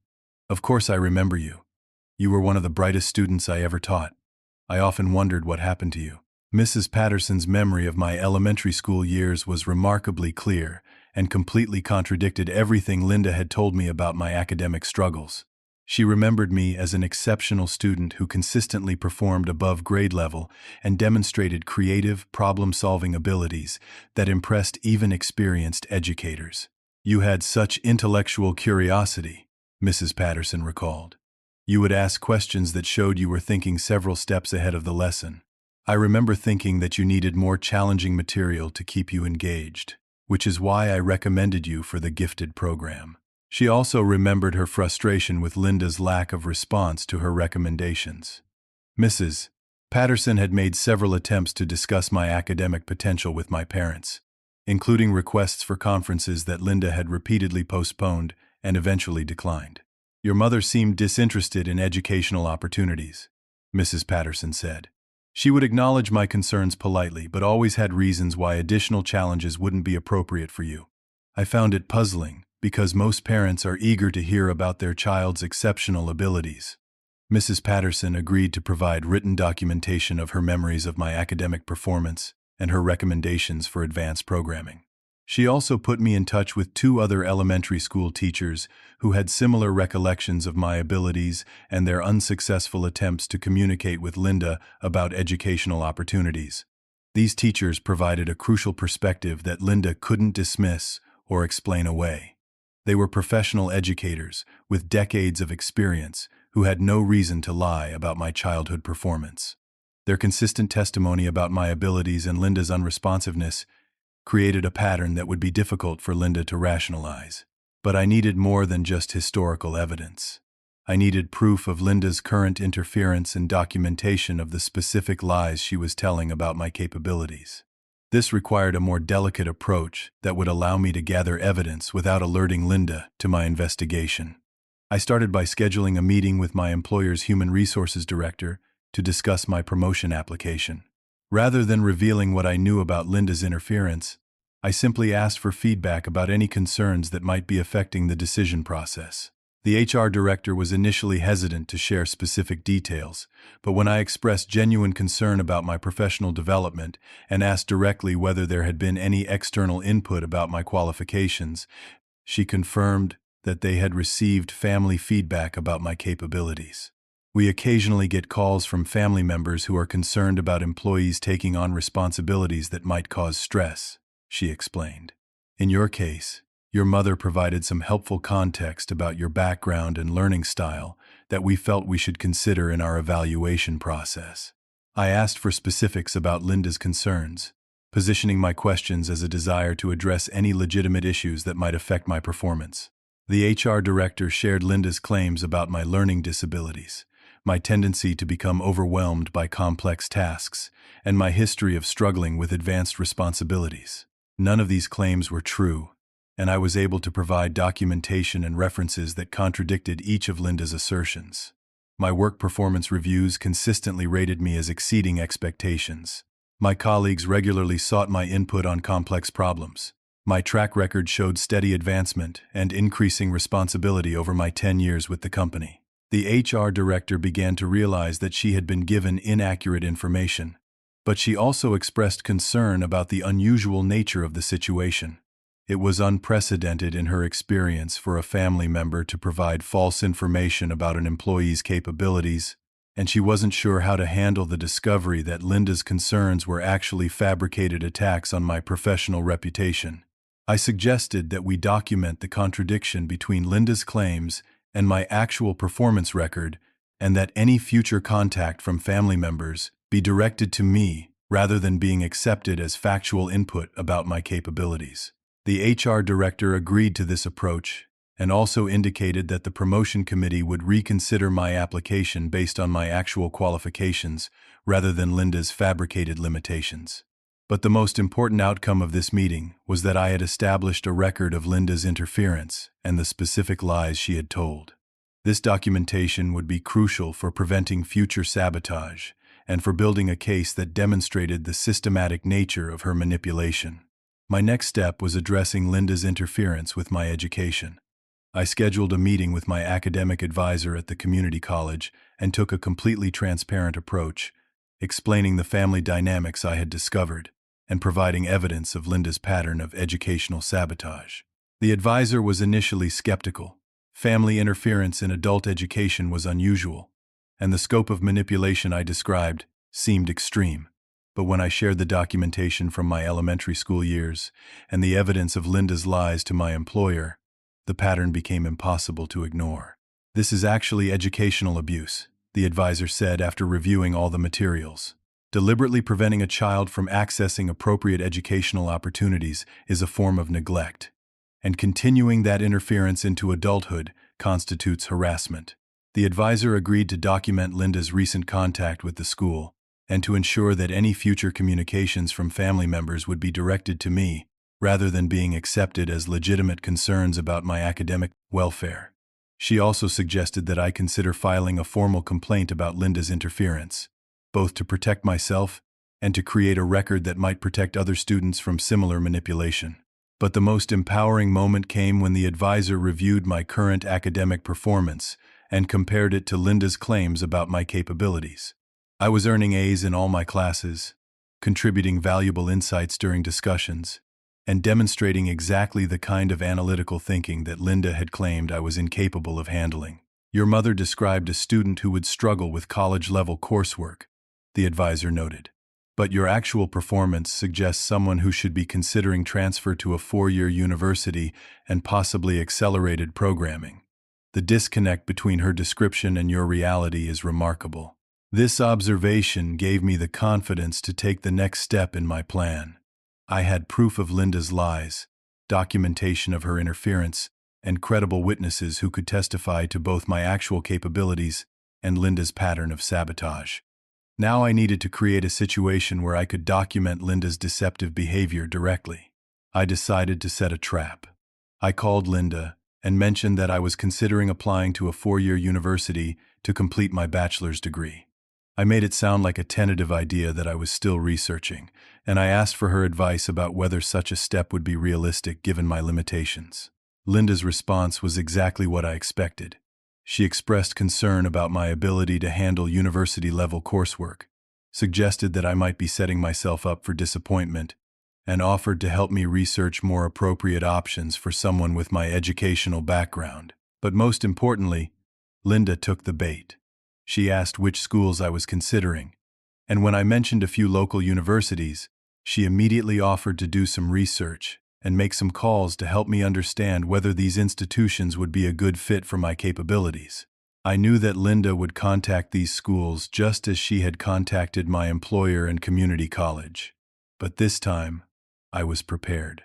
"Of course I remember you. You were one of the brightest students I ever taught. I often wondered what happened to you." Mrs. Patterson's memory of my elementary school years was remarkably clear and completely contradicted everything Linda had told me about my academic struggles. She remembered me as an exceptional student who consistently performed above grade level and demonstrated creative, problem-solving abilities that impressed even experienced educators. "You had such intellectual curiosity," Mrs. Patterson recalled. "You would ask questions that showed you were thinking several steps ahead of the lesson. I remember thinking that you needed more challenging material to keep you engaged, which is why I recommended you for the gifted program." She also remembered her frustration with Linda's lack of response to her recommendations. Mrs. Patterson had made several attempts to discuss my academic potential with my parents, including requests for conferences that Linda had repeatedly postponed and eventually declined. "Your mother seemed disinterested in educational opportunities," Mrs. Patterson said. "She would acknowledge my concerns politely, but always had reasons why additional challenges wouldn't be appropriate for you. I found it puzzling, because most parents are eager to hear about their child's exceptional abilities." Mrs. Patterson agreed to provide written documentation of her memories of my academic performance and her recommendations for advanced programming. She also put me in touch with 2 other elementary school teachers who had similar recollections of my abilities and their unsuccessful attempts to communicate with Linda about educational opportunities. These teachers provided a crucial perspective that Linda couldn't dismiss or explain away. They were professional educators with decades of experience who had no reason to lie about my childhood performance. Their consistent testimony about my abilities and Linda's unresponsiveness created a pattern that would be difficult for Linda to rationalize. But I needed more than just historical evidence. I needed proof of Linda's current interference and documentation of the specific lies she was telling about my capabilities. This required a more delicate approach that would allow me to gather evidence without alerting Linda to my investigation. I started by scheduling a meeting with my employer's human resources director to discuss my promotion application. Rather than revealing what I knew about Linda's interference, I simply asked for feedback about any concerns that might be affecting the decision process. The HR director was initially hesitant to share specific details, but when I expressed genuine concern about my professional development and asked directly whether there had been any external input about my qualifications, she confirmed that they had received family feedback about my capabilities. We occasionally get calls from family members who are concerned about employees taking on responsibilities that might cause stress, she explained. In your case, your mother provided some helpful context about your background and learning style that we felt we should consider in our evaluation process. I asked for specifics about Linda's concerns, positioning my questions as a desire to address any legitimate issues that might affect my performance. The HR director shared Linda's claims about my learning disabilities, my tendency to become overwhelmed by complex tasks, and my history of struggling with advanced responsibilities. None of these claims were true, and I was able to provide documentation and references that contradicted each of Linda's assertions. My work performance reviews consistently rated me as exceeding expectations. My colleagues regularly sought my input on complex problems. My track record showed steady advancement and increasing responsibility over my 10 years with the company. The HR director began to realize that she had been given inaccurate information, but she also expressed concern about the unusual nature of the situation. It was unprecedented in her experience for a family member to provide false information about an employee's capabilities, and she wasn't sure how to handle the discovery that Linda's concerns were actually fabricated attacks on my professional reputation. I suggested that we document the contradiction between Linda's claims and my actual performance record, and that any future contact from family members be directed to me rather than being accepted as factual input about my capabilities. The HR director agreed to this approach and also indicated that the promotion committee would reconsider my application based on my actual qualifications rather than Linda's fabricated limitations. But the most important outcome of this meeting was that I had established a record of Linda's interference and the specific lies she had told. This documentation would be crucial for preventing future sabotage and for building a case that demonstrated the systematic nature of her manipulation. My next step was addressing Linda's interference with my education. I scheduled a meeting with my academic advisor at the community college and took a completely transparent approach, explaining the family dynamics I had discovered and providing evidence of Linda's pattern of educational sabotage. The advisor was initially skeptical. Family interference in adult education was unusual, and the scope of manipulation I described seemed extreme. But when I shared the documentation from my elementary school years and the evidence of Linda's lies to my employer, the pattern became impossible to ignore. This is actually educational abuse, the advisor said after reviewing all the materials. Deliberately preventing a child from accessing appropriate educational opportunities is a form of neglect, and continuing that interference into adulthood constitutes harassment. The advisor agreed to document Linda's recent contact with the school and to ensure that any future communications from family members would be directed to me, rather than being accepted as legitimate concerns about my academic welfare. She also suggested that I consider filing a formal complaint about Linda's interference, both to protect myself and to create a record that might protect other students from similar manipulation. But the most empowering moment came when the advisor reviewed my current academic performance and compared it to Linda's claims about my capabilities. I was earning A's in all my classes, contributing valuable insights during discussions, and demonstrating exactly the kind of analytical thinking that Linda had claimed I was incapable of handling. Your mother described a student who would struggle with college-level coursework, the advisor noted. But your actual performance suggests someone who should be considering transfer to a 4-year university and possibly accelerated programming. The disconnect between her description and your reality is remarkable. This observation gave me the confidence to take the next step in my plan. I had proof of Linda's lies, documentation of her interference, and credible witnesses who could testify to both my actual capabilities and Linda's pattern of sabotage. Now I needed to create a situation where I could document Linda's deceptive behavior directly. I decided to set a trap. I called Linda and mentioned that I was considering applying to a 4-year university to complete my bachelor's degree. I made it sound like a tentative idea that I was still researching, and I asked for her advice about whether such a step would be realistic given my limitations. Linda's response was exactly what I expected. She expressed concern about my ability to handle university-level coursework, suggested that I might be setting myself up for disappointment, and offered to help me research more appropriate options for someone with my educational background. But most importantly, Linda took the bait. She asked which schools I was considering, and when I mentioned a few local universities, she immediately offered to do some research and make some calls to help me understand whether these institutions would be a good fit for my capabilities. I knew that Linda would contact these schools just as she had contacted my employer and community college. But this time, I was prepared.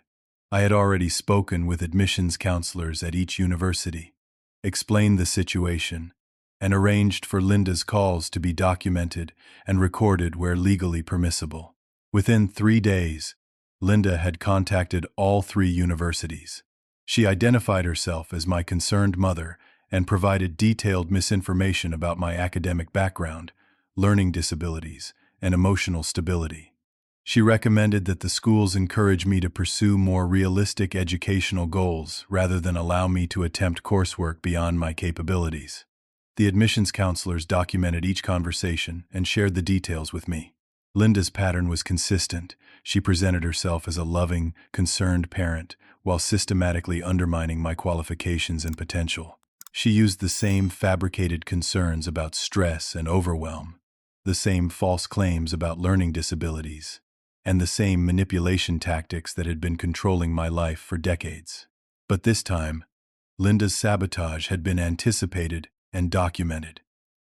I had already spoken with admissions counselors at each university, explained the situation, and arranged for Linda's calls to be documented and recorded where legally permissible. Within 3 days, Linda had contacted all 3 universities. She identified herself as my concerned mother and provided detailed misinformation about my academic background, learning disabilities, and emotional stability. She recommended that the schools encourage me to pursue more realistic educational goals rather than allow me to attempt coursework beyond my capabilities. The admissions counselors documented each conversation and shared the details with me. Linda's pattern was consistent. She presented herself as a loving, concerned parent while systematically undermining my qualifications and potential. She used the same fabricated concerns about stress and overwhelm, the same false claims about learning disabilities, and the same manipulation tactics that had been controlling my life for decades. But this time, Linda's sabotage had been anticipated and documented.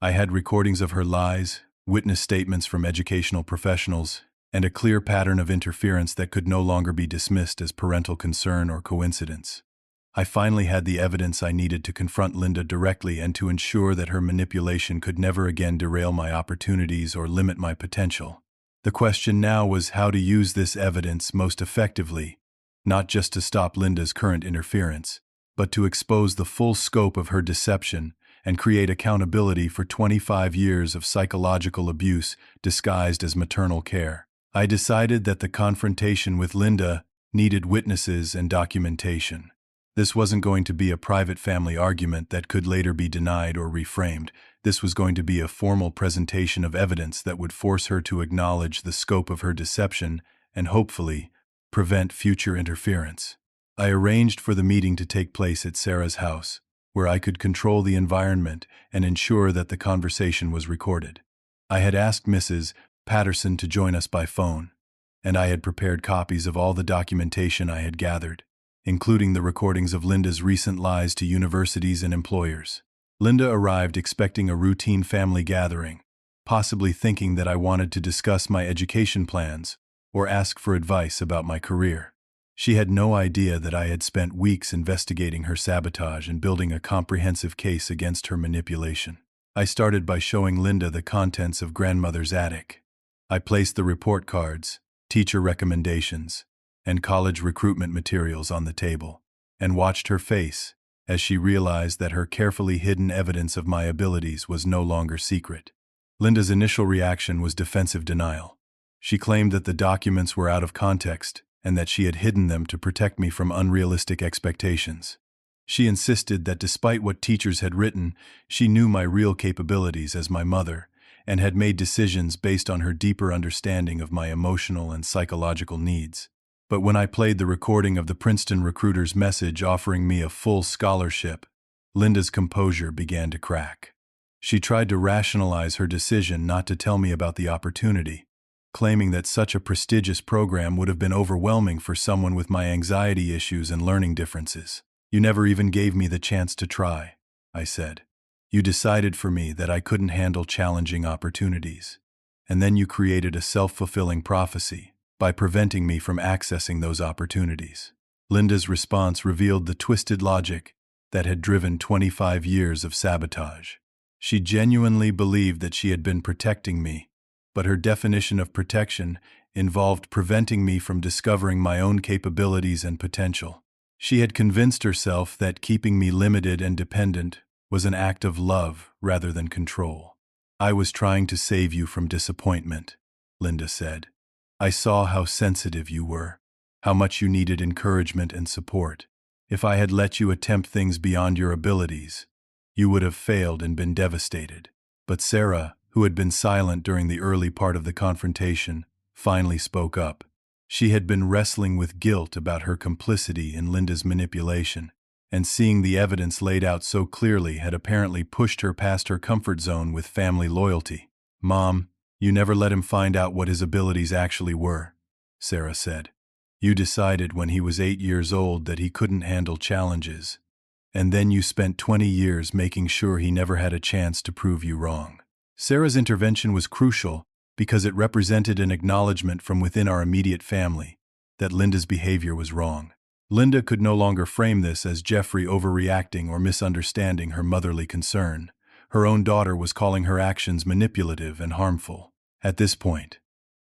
I had recordings of her lies, witness statements from educational professionals, and a clear pattern of interference that could no longer be dismissed as parental concern or coincidence. I finally had the evidence I needed to confront Linda directly and to ensure that her manipulation could never again derail my opportunities or limit my potential. The question now was how to use this evidence most effectively, not just to stop Linda's current interference, but to expose the full scope of her deception and create accountability for 25 years of psychological abuse disguised as maternal care. I decided that the confrontation with Linda needed witnesses and documentation. This wasn't going to be a private family argument that could later be denied or reframed. This was going to be a formal presentation of evidence that would force her to acknowledge the scope of her deception and hopefully prevent future interference. I arranged for the meeting to take place at Sarah's house, where I could control the environment and ensure that the conversation was recorded. I had asked Mrs. Patterson to join us by phone, and I had prepared copies of all the documentation I had gathered, including the recordings of Linda's recent lies to universities and employers. Linda arrived expecting a routine family gathering, possibly thinking that I wanted to discuss my education plans or ask for advice about my career. She had no idea that I had spent weeks investigating her sabotage and building a comprehensive case against her manipulation. I started by showing Linda the contents of grandmother's attic. I placed the report cards, teacher recommendations, and college recruitment materials on the table, and watched her face as she realized that her carefully hidden evidence of my abilities was no longer secret. Linda's initial reaction was defensive denial. She claimed that the documents were out of context and that she had hidden them to protect me from unrealistic expectations. She insisted that despite what teachers had written, she knew my real capabilities as my mother and had made decisions based on her deeper understanding of my emotional and psychological needs. But when I played the recording of the Princeton recruiter's message offering me a full scholarship, Linda's composure began to crack. She tried to rationalize her decision not to tell me about the opportunity, claiming that such a prestigious program would have been overwhelming for someone with my anxiety issues and learning differences. "You never even gave me the chance to try," I said. "You decided for me that I couldn't handle challenging opportunities. And then you created a self-fulfilling prophecy by preventing me from accessing those opportunities." Linda's response revealed the twisted logic that had driven 25 years of sabotage. She genuinely believed that she had been protecting me, but her definition of protection involved preventing me from discovering my own capabilities and potential. She had convinced herself that keeping me limited and dependent was an act of love rather than control. "I was trying to save you from disappointment," Linda said. "I saw how sensitive you were, how much you needed encouragement and support. If I had let you attempt things beyond your abilities, you would have failed and been devastated." But Sarah, who had been silent during the early part of the confrontation, finally spoke up. She had been wrestling with guilt about her complicity in Linda's manipulation, and seeing the evidence laid out so clearly had apparently pushed her past her comfort zone with family loyalty. "Mom, you never let him find out what his abilities actually were," Sarah said. "You decided when he was 8 years old that he couldn't handle challenges, and then you spent 20 years making sure he never had a chance to prove you wrong." Sarah's intervention was crucial because it represented an acknowledgement from within our immediate family that Linda's behavior was wrong. Linda could no longer frame this as Jeffrey overreacting or misunderstanding her motherly concern. Her own daughter was calling her actions manipulative and harmful. At this point,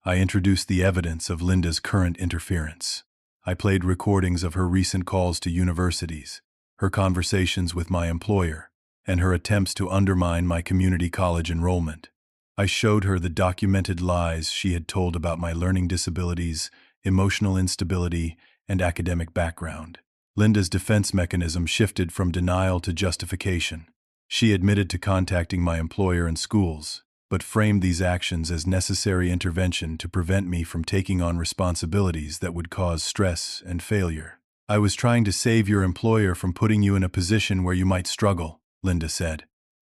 I introduced the evidence of Linda's current interference. I played recordings of her recent calls to universities, her conversations with my employer, and her attempts to undermine my community college enrollment. I showed her the documented lies she had told about my learning disabilities, emotional instability, and academic background. Linda's defense mechanism shifted from denial to justification. She admitted to contacting my employer and schools, but framed these actions as necessary intervention to prevent me from taking on responsibilities that would cause stress and failure. "I was trying to save your employer from putting you in a position where you might struggle," Linda said.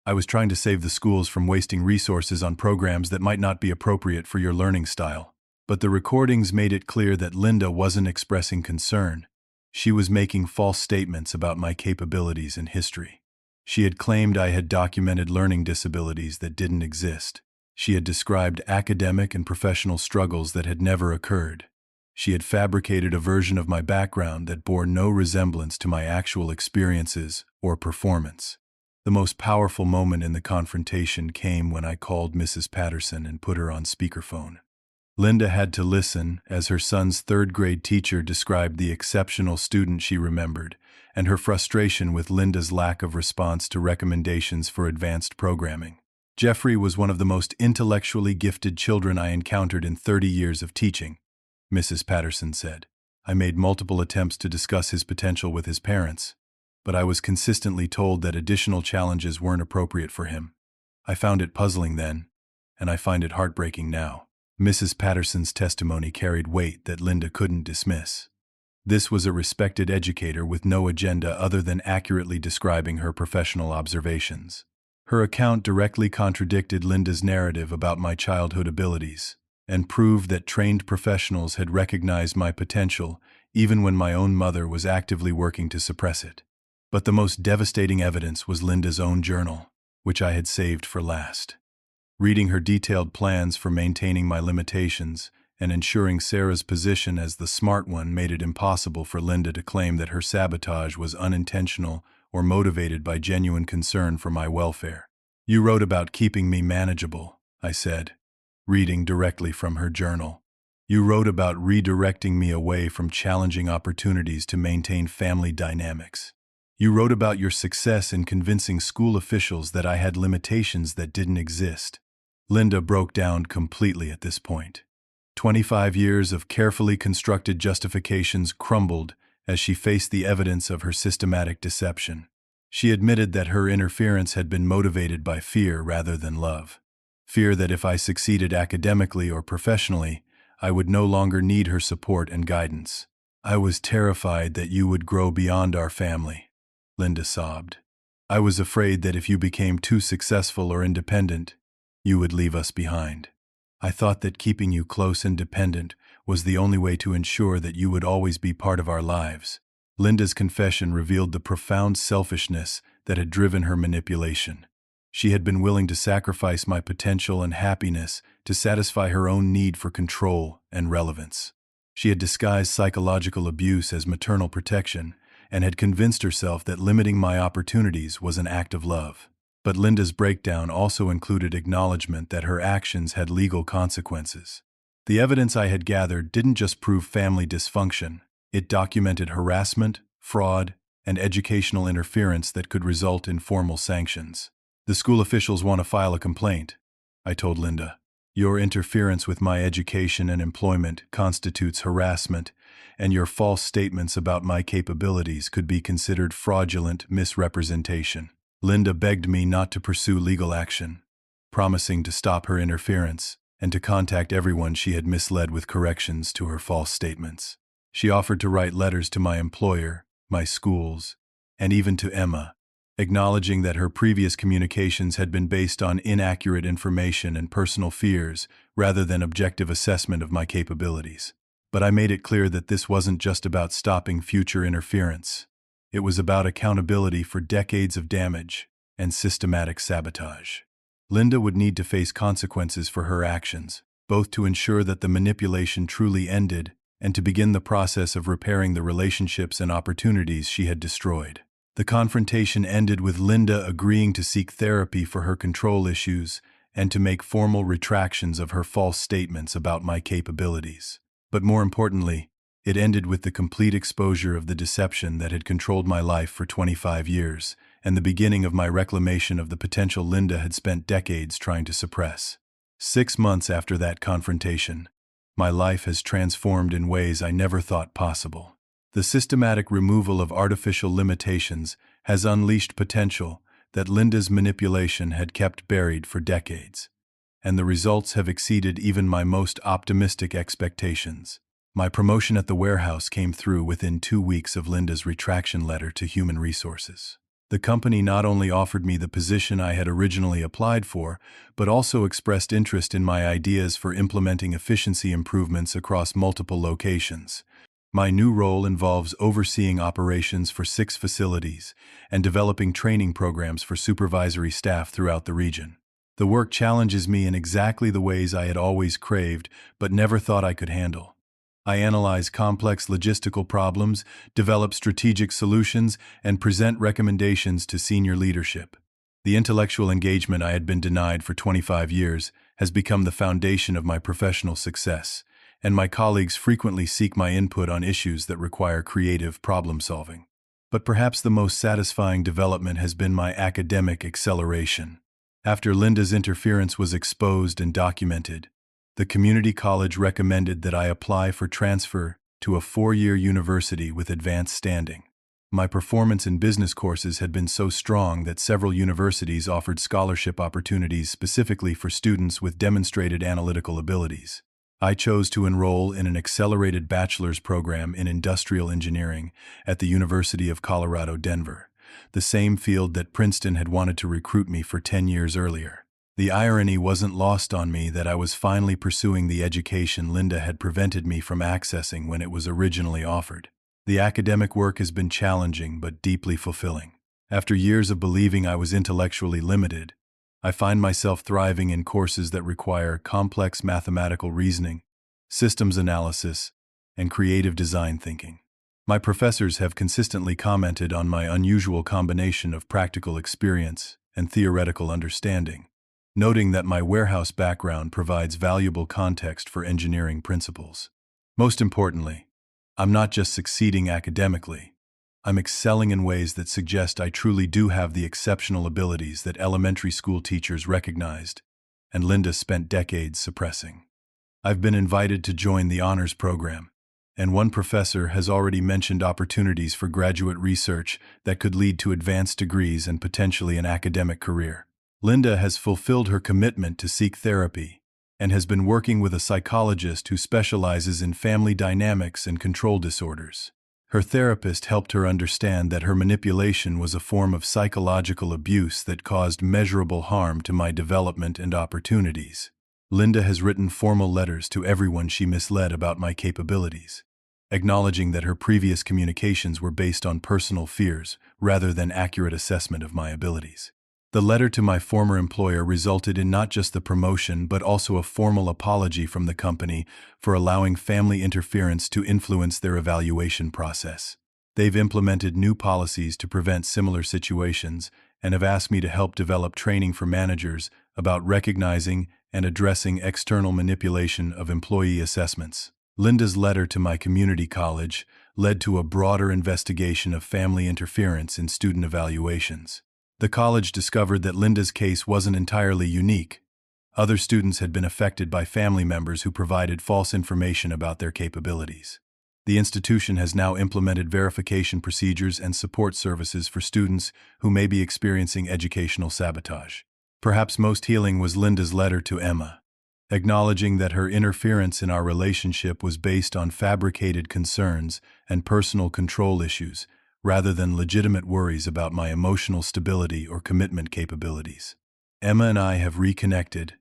"I was trying to save the schools from wasting resources on programs that might not be appropriate for your learning style." But the recordings made it clear that Linda wasn't expressing concern. She was making false statements about my capabilities and history. She had claimed I had documented learning disabilities that didn't exist. She had described academic and professional struggles that had never occurred. She had fabricated a version of my background that bore no resemblance to my actual experiences or performance. The most powerful moment in the confrontation came when I called Mrs. Patterson and put her on speakerphone. Linda had to listen as her son's third-grade teacher described the exceptional student she remembered and her frustration with Linda's lack of response to recommendations for advanced programming. "Jeffrey was one of the most intellectually gifted children I encountered in 30 years of teaching," Mrs. Patterson said. "I made multiple attempts to discuss his potential with his parents, but I was consistently told that additional challenges weren't appropriate for him. I found it puzzling then, and I find it heartbreaking now." Mrs. Patterson's testimony carried weight that Linda couldn't dismiss. This was a respected educator with no agenda other than accurately describing her professional observations. Her account directly contradicted Linda's narrative about my childhood abilities, and proved that trained professionals had recognized my potential even when my own mother was actively working to suppress it. But the most devastating evidence was Linda's own journal, which I had saved for last. Reading her detailed plans for maintaining my limitations and ensuring Sarah's position as the smart one made it impossible for Linda to claim that her sabotage was unintentional or motivated by genuine concern for my welfare. "You wrote about keeping me manageable," I said, reading directly from her journal. "You wrote about redirecting me away from challenging opportunities to maintain family dynamics. You wrote about your success in convincing school officials that I had limitations that didn't exist." Linda broke down completely at this point. 25 years of carefully constructed justifications crumbled as she faced the evidence of her systematic deception. She admitted that her interference had been motivated by fear rather than love. Fear that if I succeeded academically or professionally, I would no longer need her support and guidance. "I was terrified that you would grow beyond our family," Linda sobbed. "I was afraid that if you became too successful or independent, you would leave us behind. I thought that keeping you close and dependent was the only way to ensure that you would always be part of our lives." Linda's confession revealed the profound selfishness that had driven her manipulation. She had been willing to sacrifice my potential and happiness to satisfy her own need for control and relevance. She had disguised psychological abuse as maternal protection and had convinced herself that limiting my opportunities was an act of love. But Linda's breakdown also included acknowledgement that her actions had legal consequences. The evidence I had gathered didn't just prove family dysfunction, it documented harassment, fraud, and educational interference that could result in formal sanctions. "The school officials want to file a complaint," I told Linda. Your interference with my education and employment constitutes harassment, and your false statements about my capabilities could be considered fraudulent misrepresentation. Linda begged me not to pursue legal action, promising to stop her interference and to contact everyone she had misled with corrections to her false statements. She offered to write letters to my employer, my schools, and even to Emma, acknowledging that her previous communications had been based on inaccurate information and personal fears rather than objective assessment of my capabilities. But I made it clear that this wasn't just about stopping future interference. It was about accountability for decades of damage and systematic sabotage. Linda would need to face consequences for her actions, both to ensure that the manipulation truly ended and to begin the process of repairing the relationships and opportunities she had destroyed. The confrontation ended with Linda agreeing to seek therapy for her control issues and to make formal retractions of her false statements about my capabilities. But more importantly, it ended with the complete exposure of the deception that had controlled my life for 25 years, and the beginning of my reclamation of the potential Linda had spent decades trying to suppress. 6 months after that confrontation, my life has transformed in ways I never thought possible. The systematic removal of artificial limitations has unleashed potential that Linda's manipulation had kept buried for decades, and the results have exceeded even my most optimistic expectations. My promotion at the warehouse came through within 2 weeks of Linda's retraction letter to Human Resources. The company not only offered me the position I had originally applied for, but also expressed interest in my ideas for implementing efficiency improvements across multiple locations. My new role involves overseeing operations for 6 facilities and developing training programs for supervisory staff throughout the region. The work challenges me in exactly the ways I had always craved but never thought I could handle. I analyze complex logistical problems, develop strategic solutions, and present recommendations to senior leadership. The intellectual engagement I had been denied for 25 years has become the foundation of my professional success, and my colleagues frequently seek my input on issues that require creative problem-solving. But perhaps the most satisfying development has been my academic acceleration. After Linda's interference was exposed and documented, the community college recommended that I apply for transfer to a 4-year university with advanced standing. My performance in business courses had been so strong that several universities offered scholarship opportunities specifically for students with demonstrated analytical abilities. I chose to enroll in an accelerated bachelor's program in industrial engineering at the University of Colorado, Denver, the same field that Princeton had wanted to recruit me for 10 years earlier. The irony wasn't lost on me that I was finally pursuing the education Linda had prevented me from accessing when it was originally offered. The academic work has been challenging but deeply fulfilling. After years of believing I was intellectually limited, I find myself thriving in courses that require complex mathematical reasoning, systems analysis, and creative design thinking. My professors have consistently commented on my unusual combination of practical experience and theoretical understanding, noting that my warehouse background provides valuable context for engineering principles. Most importantly, I'm not just succeeding academically, I'm excelling in ways that suggest I truly do have the exceptional abilities that elementary school teachers recognized and Linda spent decades suppressing. I've been invited to join the honors program, and one professor has already mentioned opportunities for graduate research that could lead to advanced degrees and potentially an academic career. Linda has fulfilled her commitment to seek therapy and has been working with a psychologist who specializes in family dynamics and control disorders. Her therapist helped her understand that her manipulation was a form of psychological abuse that caused measurable harm to my development and opportunities. Linda has written formal letters to everyone she misled about my capabilities, acknowledging that her previous communications were based on personal fears rather than accurate assessment of my abilities. The letter to my former employer resulted in not just the promotion but also a formal apology from the company for allowing family interference to influence their evaluation process. They've implemented new policies to prevent similar situations and have asked me to help develop training for managers about recognizing and addressing external manipulation of employee assessments. Linda's letter to my community college led to a broader investigation of family interference in student evaluations. The college discovered that Linda's case wasn't entirely unique. Other students had been affected by family members who provided false information about their capabilities. The institution has now implemented verification procedures and support services for students who may be experiencing educational sabotage. Perhaps most healing was Linda's letter to Emma, acknowledging that her interference in our relationship was based on fabricated concerns and personal control issues, rather than legitimate worries about my emotional stability or commitment capabilities. Emma and I have reconnected,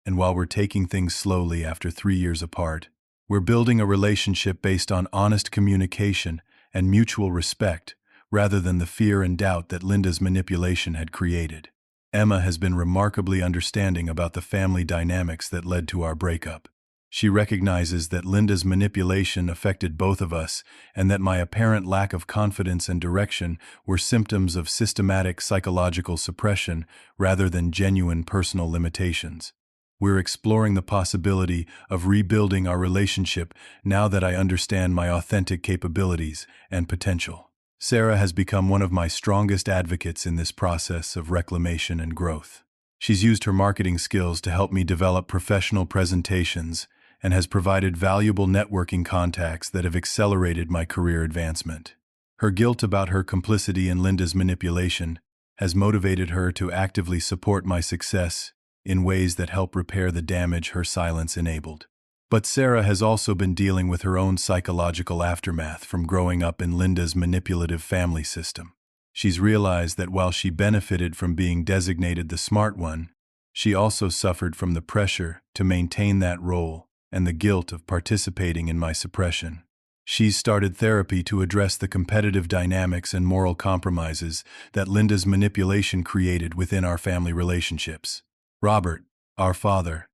and while we're taking things slowly after 3 years apart, we're building a relationship based on honest communication and mutual respect, rather than the fear and doubt that Linda's manipulation had created. Emma has been remarkably understanding about the family dynamics that led to our breakup. She recognizes that Linda's manipulation affected both of us and that my apparent lack of confidence and direction were symptoms of systematic psychological suppression rather than genuine personal limitations. We're exploring the possibility of rebuilding our relationship now that I understand my authentic capabilities and potential. Sarah has become one of my strongest advocates in this process of reclamation and growth. She's used her marketing skills to help me develop professional presentations and has provided valuable networking contacts that have accelerated my career advancement. Her guilt about her complicity in Linda's manipulation has motivated her to actively support my success in ways that help repair the damage her silence enabled. But Sarah has also been dealing with her own psychological aftermath from growing up in Linda's manipulative family system. She's realized that while she benefited from being designated the smart one, she also suffered from the pressure to maintain that role and the guilt of participating in my suppression. She's started therapy to address the competitive dynamics and moral compromises that Linda's manipulation created within our family relationships. Robert, our father,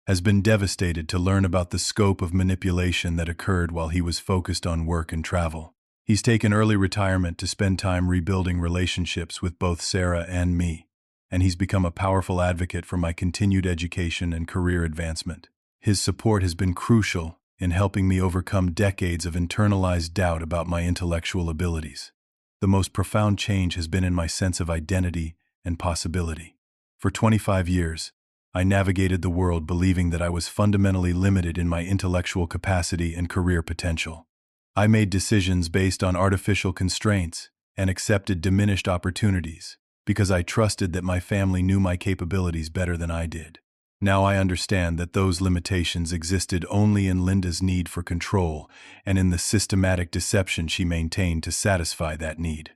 has been devastated to learn about the scope of manipulation that occurred while he was focused on work and travel. He's taken early retirement to spend time rebuilding relationships with both Sarah and me, and he's become a powerful advocate for my continued education and career advancement. His support has been crucial in helping me overcome decades of internalized doubt about my intellectual abilities. The most profound change has been in my sense of identity and possibility. For 25 years, I navigated the world believing that I was fundamentally limited in my intellectual capacity and career potential. I made decisions based on artificial constraints and accepted diminished opportunities because I trusted that my family knew my capabilities better than I did. Now I understand that those limitations existed only in Linda's need for control and in the systematic deception she maintained to satisfy that need.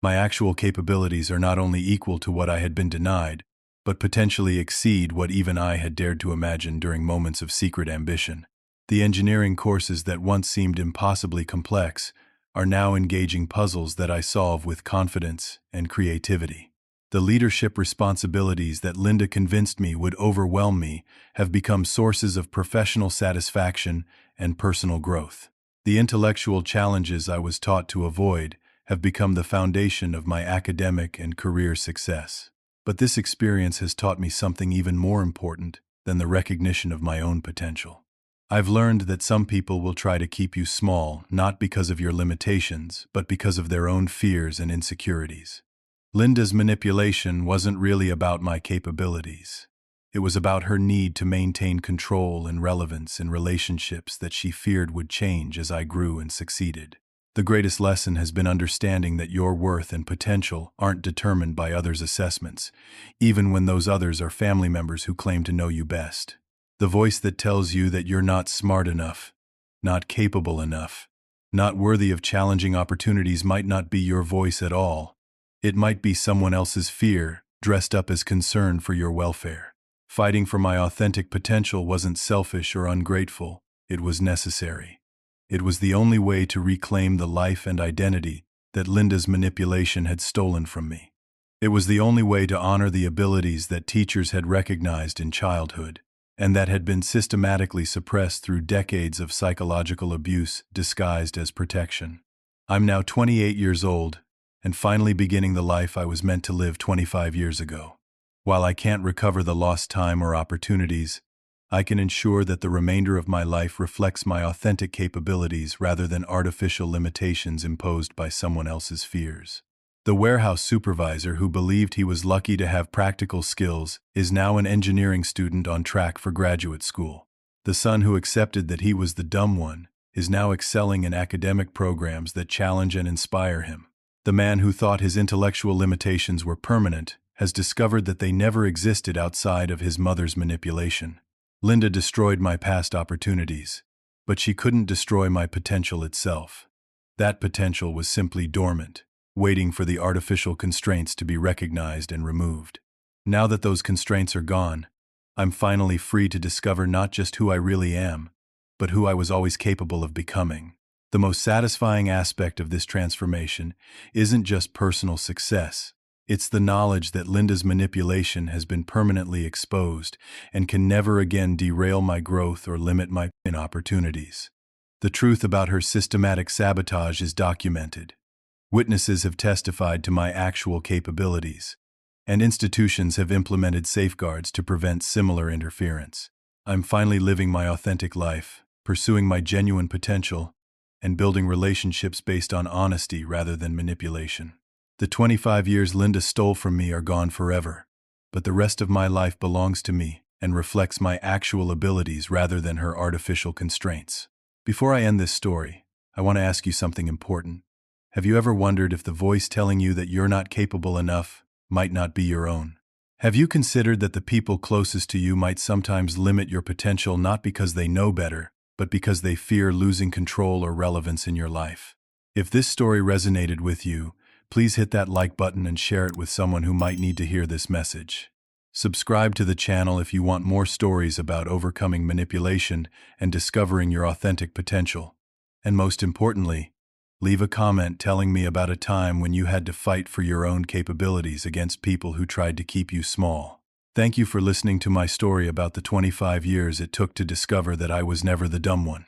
My actual capabilities are not only equal to what I had been denied, but potentially exceed what even I had dared to imagine during moments of secret ambition. The engineering courses that once seemed impossibly complex are now engaging puzzles that I solve with confidence and creativity. The leadership responsibilities that Linda convinced me would overwhelm me have become sources of professional satisfaction and personal growth. The intellectual challenges I was taught to avoid have become the foundation of my academic and career success. But this experience has taught me something even more important than the recognition of my own potential. I've learned that some people will try to keep you small, not because of your limitations, but because of their own fears and insecurities. Linda's manipulation wasn't really about my capabilities. It was about her need to maintain control and relevance in relationships that she feared would change as I grew and succeeded. The greatest lesson has been understanding that your worth and potential aren't determined by others' assessments, even when those others are family members who claim to know you best. The voice that tells you that you're not smart enough, not capable enough, not worthy of challenging opportunities might not be your voice at all. It might be someone else's fear, dressed up as concern for your welfare. Fighting for my authentic potential wasn't selfish or ungrateful, it was necessary. It was the only way to reclaim the life and identity that Linda's manipulation had stolen from me. It was the only way to honor the abilities that teachers had recognized in childhood, and that had been systematically suppressed through decades of psychological abuse disguised as protection. I'm now 28 years old, and finally beginning the life I was meant to live 25 years ago. While I can't recover the lost time or opportunities, I can ensure that the remainder of my life reflects my authentic capabilities rather than artificial limitations imposed by someone else's fears. The warehouse supervisor who believed he was lucky to have practical skills is now an engineering student on track for graduate school. The son who accepted that he was the dumb one is now excelling in academic programs that challenge and inspire him. The man who thought his intellectual limitations were permanent has discovered that they never existed outside of his mother's manipulation. Linda destroyed my past opportunities, but she couldn't destroy my potential itself. That potential was simply dormant, waiting for the artificial constraints to be recognized and removed. Now that those constraints are gone, I'm finally free to discover not just who I really am, but who I was always capable of becoming. The most satisfying aspect of this transformation isn't just personal success. It's the knowledge that Linda's manipulation has been permanently exposed and can never again derail my growth or limit my opportunities. The truth about her systematic sabotage is documented. Witnesses have testified to my actual capabilities, and institutions have implemented safeguards to prevent similar interference. I'm finally living my authentic life, pursuing my genuine potential, and building relationships based on honesty rather than manipulation. The 25 years Linda stole from me are gone forever, but the rest of my life belongs to me and reflects my actual abilities rather than her artificial constraints. Before I end this story, I want to ask you something important. Have you ever wondered if the voice telling you that you're not capable enough might not be your own? Have you considered that the people closest to you might sometimes limit your potential not because they know better, but because they fear losing control or relevance in your life? If this story resonated with you, please hit that like button and share it with someone who might need to hear this message. Subscribe to the channel if you want more stories about overcoming manipulation and discovering your authentic potential. And most importantly, leave a comment telling me about a time when you had to fight for your own capabilities against people who tried to keep you small. Thank you for listening to my story about the 25 years it took to discover that I was never the dumb one.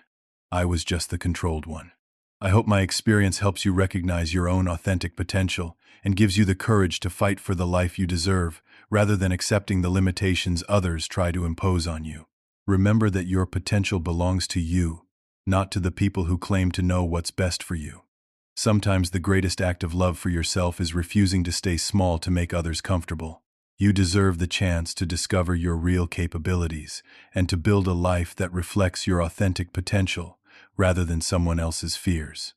I was just the controlled one. I hope my experience helps you recognize your own authentic potential and gives you the courage to fight for the life you deserve, rather than accepting the limitations others try to impose on you. Remember that your potential belongs to you, not to the people who claim to know what's best for you. Sometimes the greatest act of love for yourself is refusing to stay small to make others comfortable. You deserve the chance to discover your real capabilities and to build a life that reflects your authentic potential rather than someone else's fears.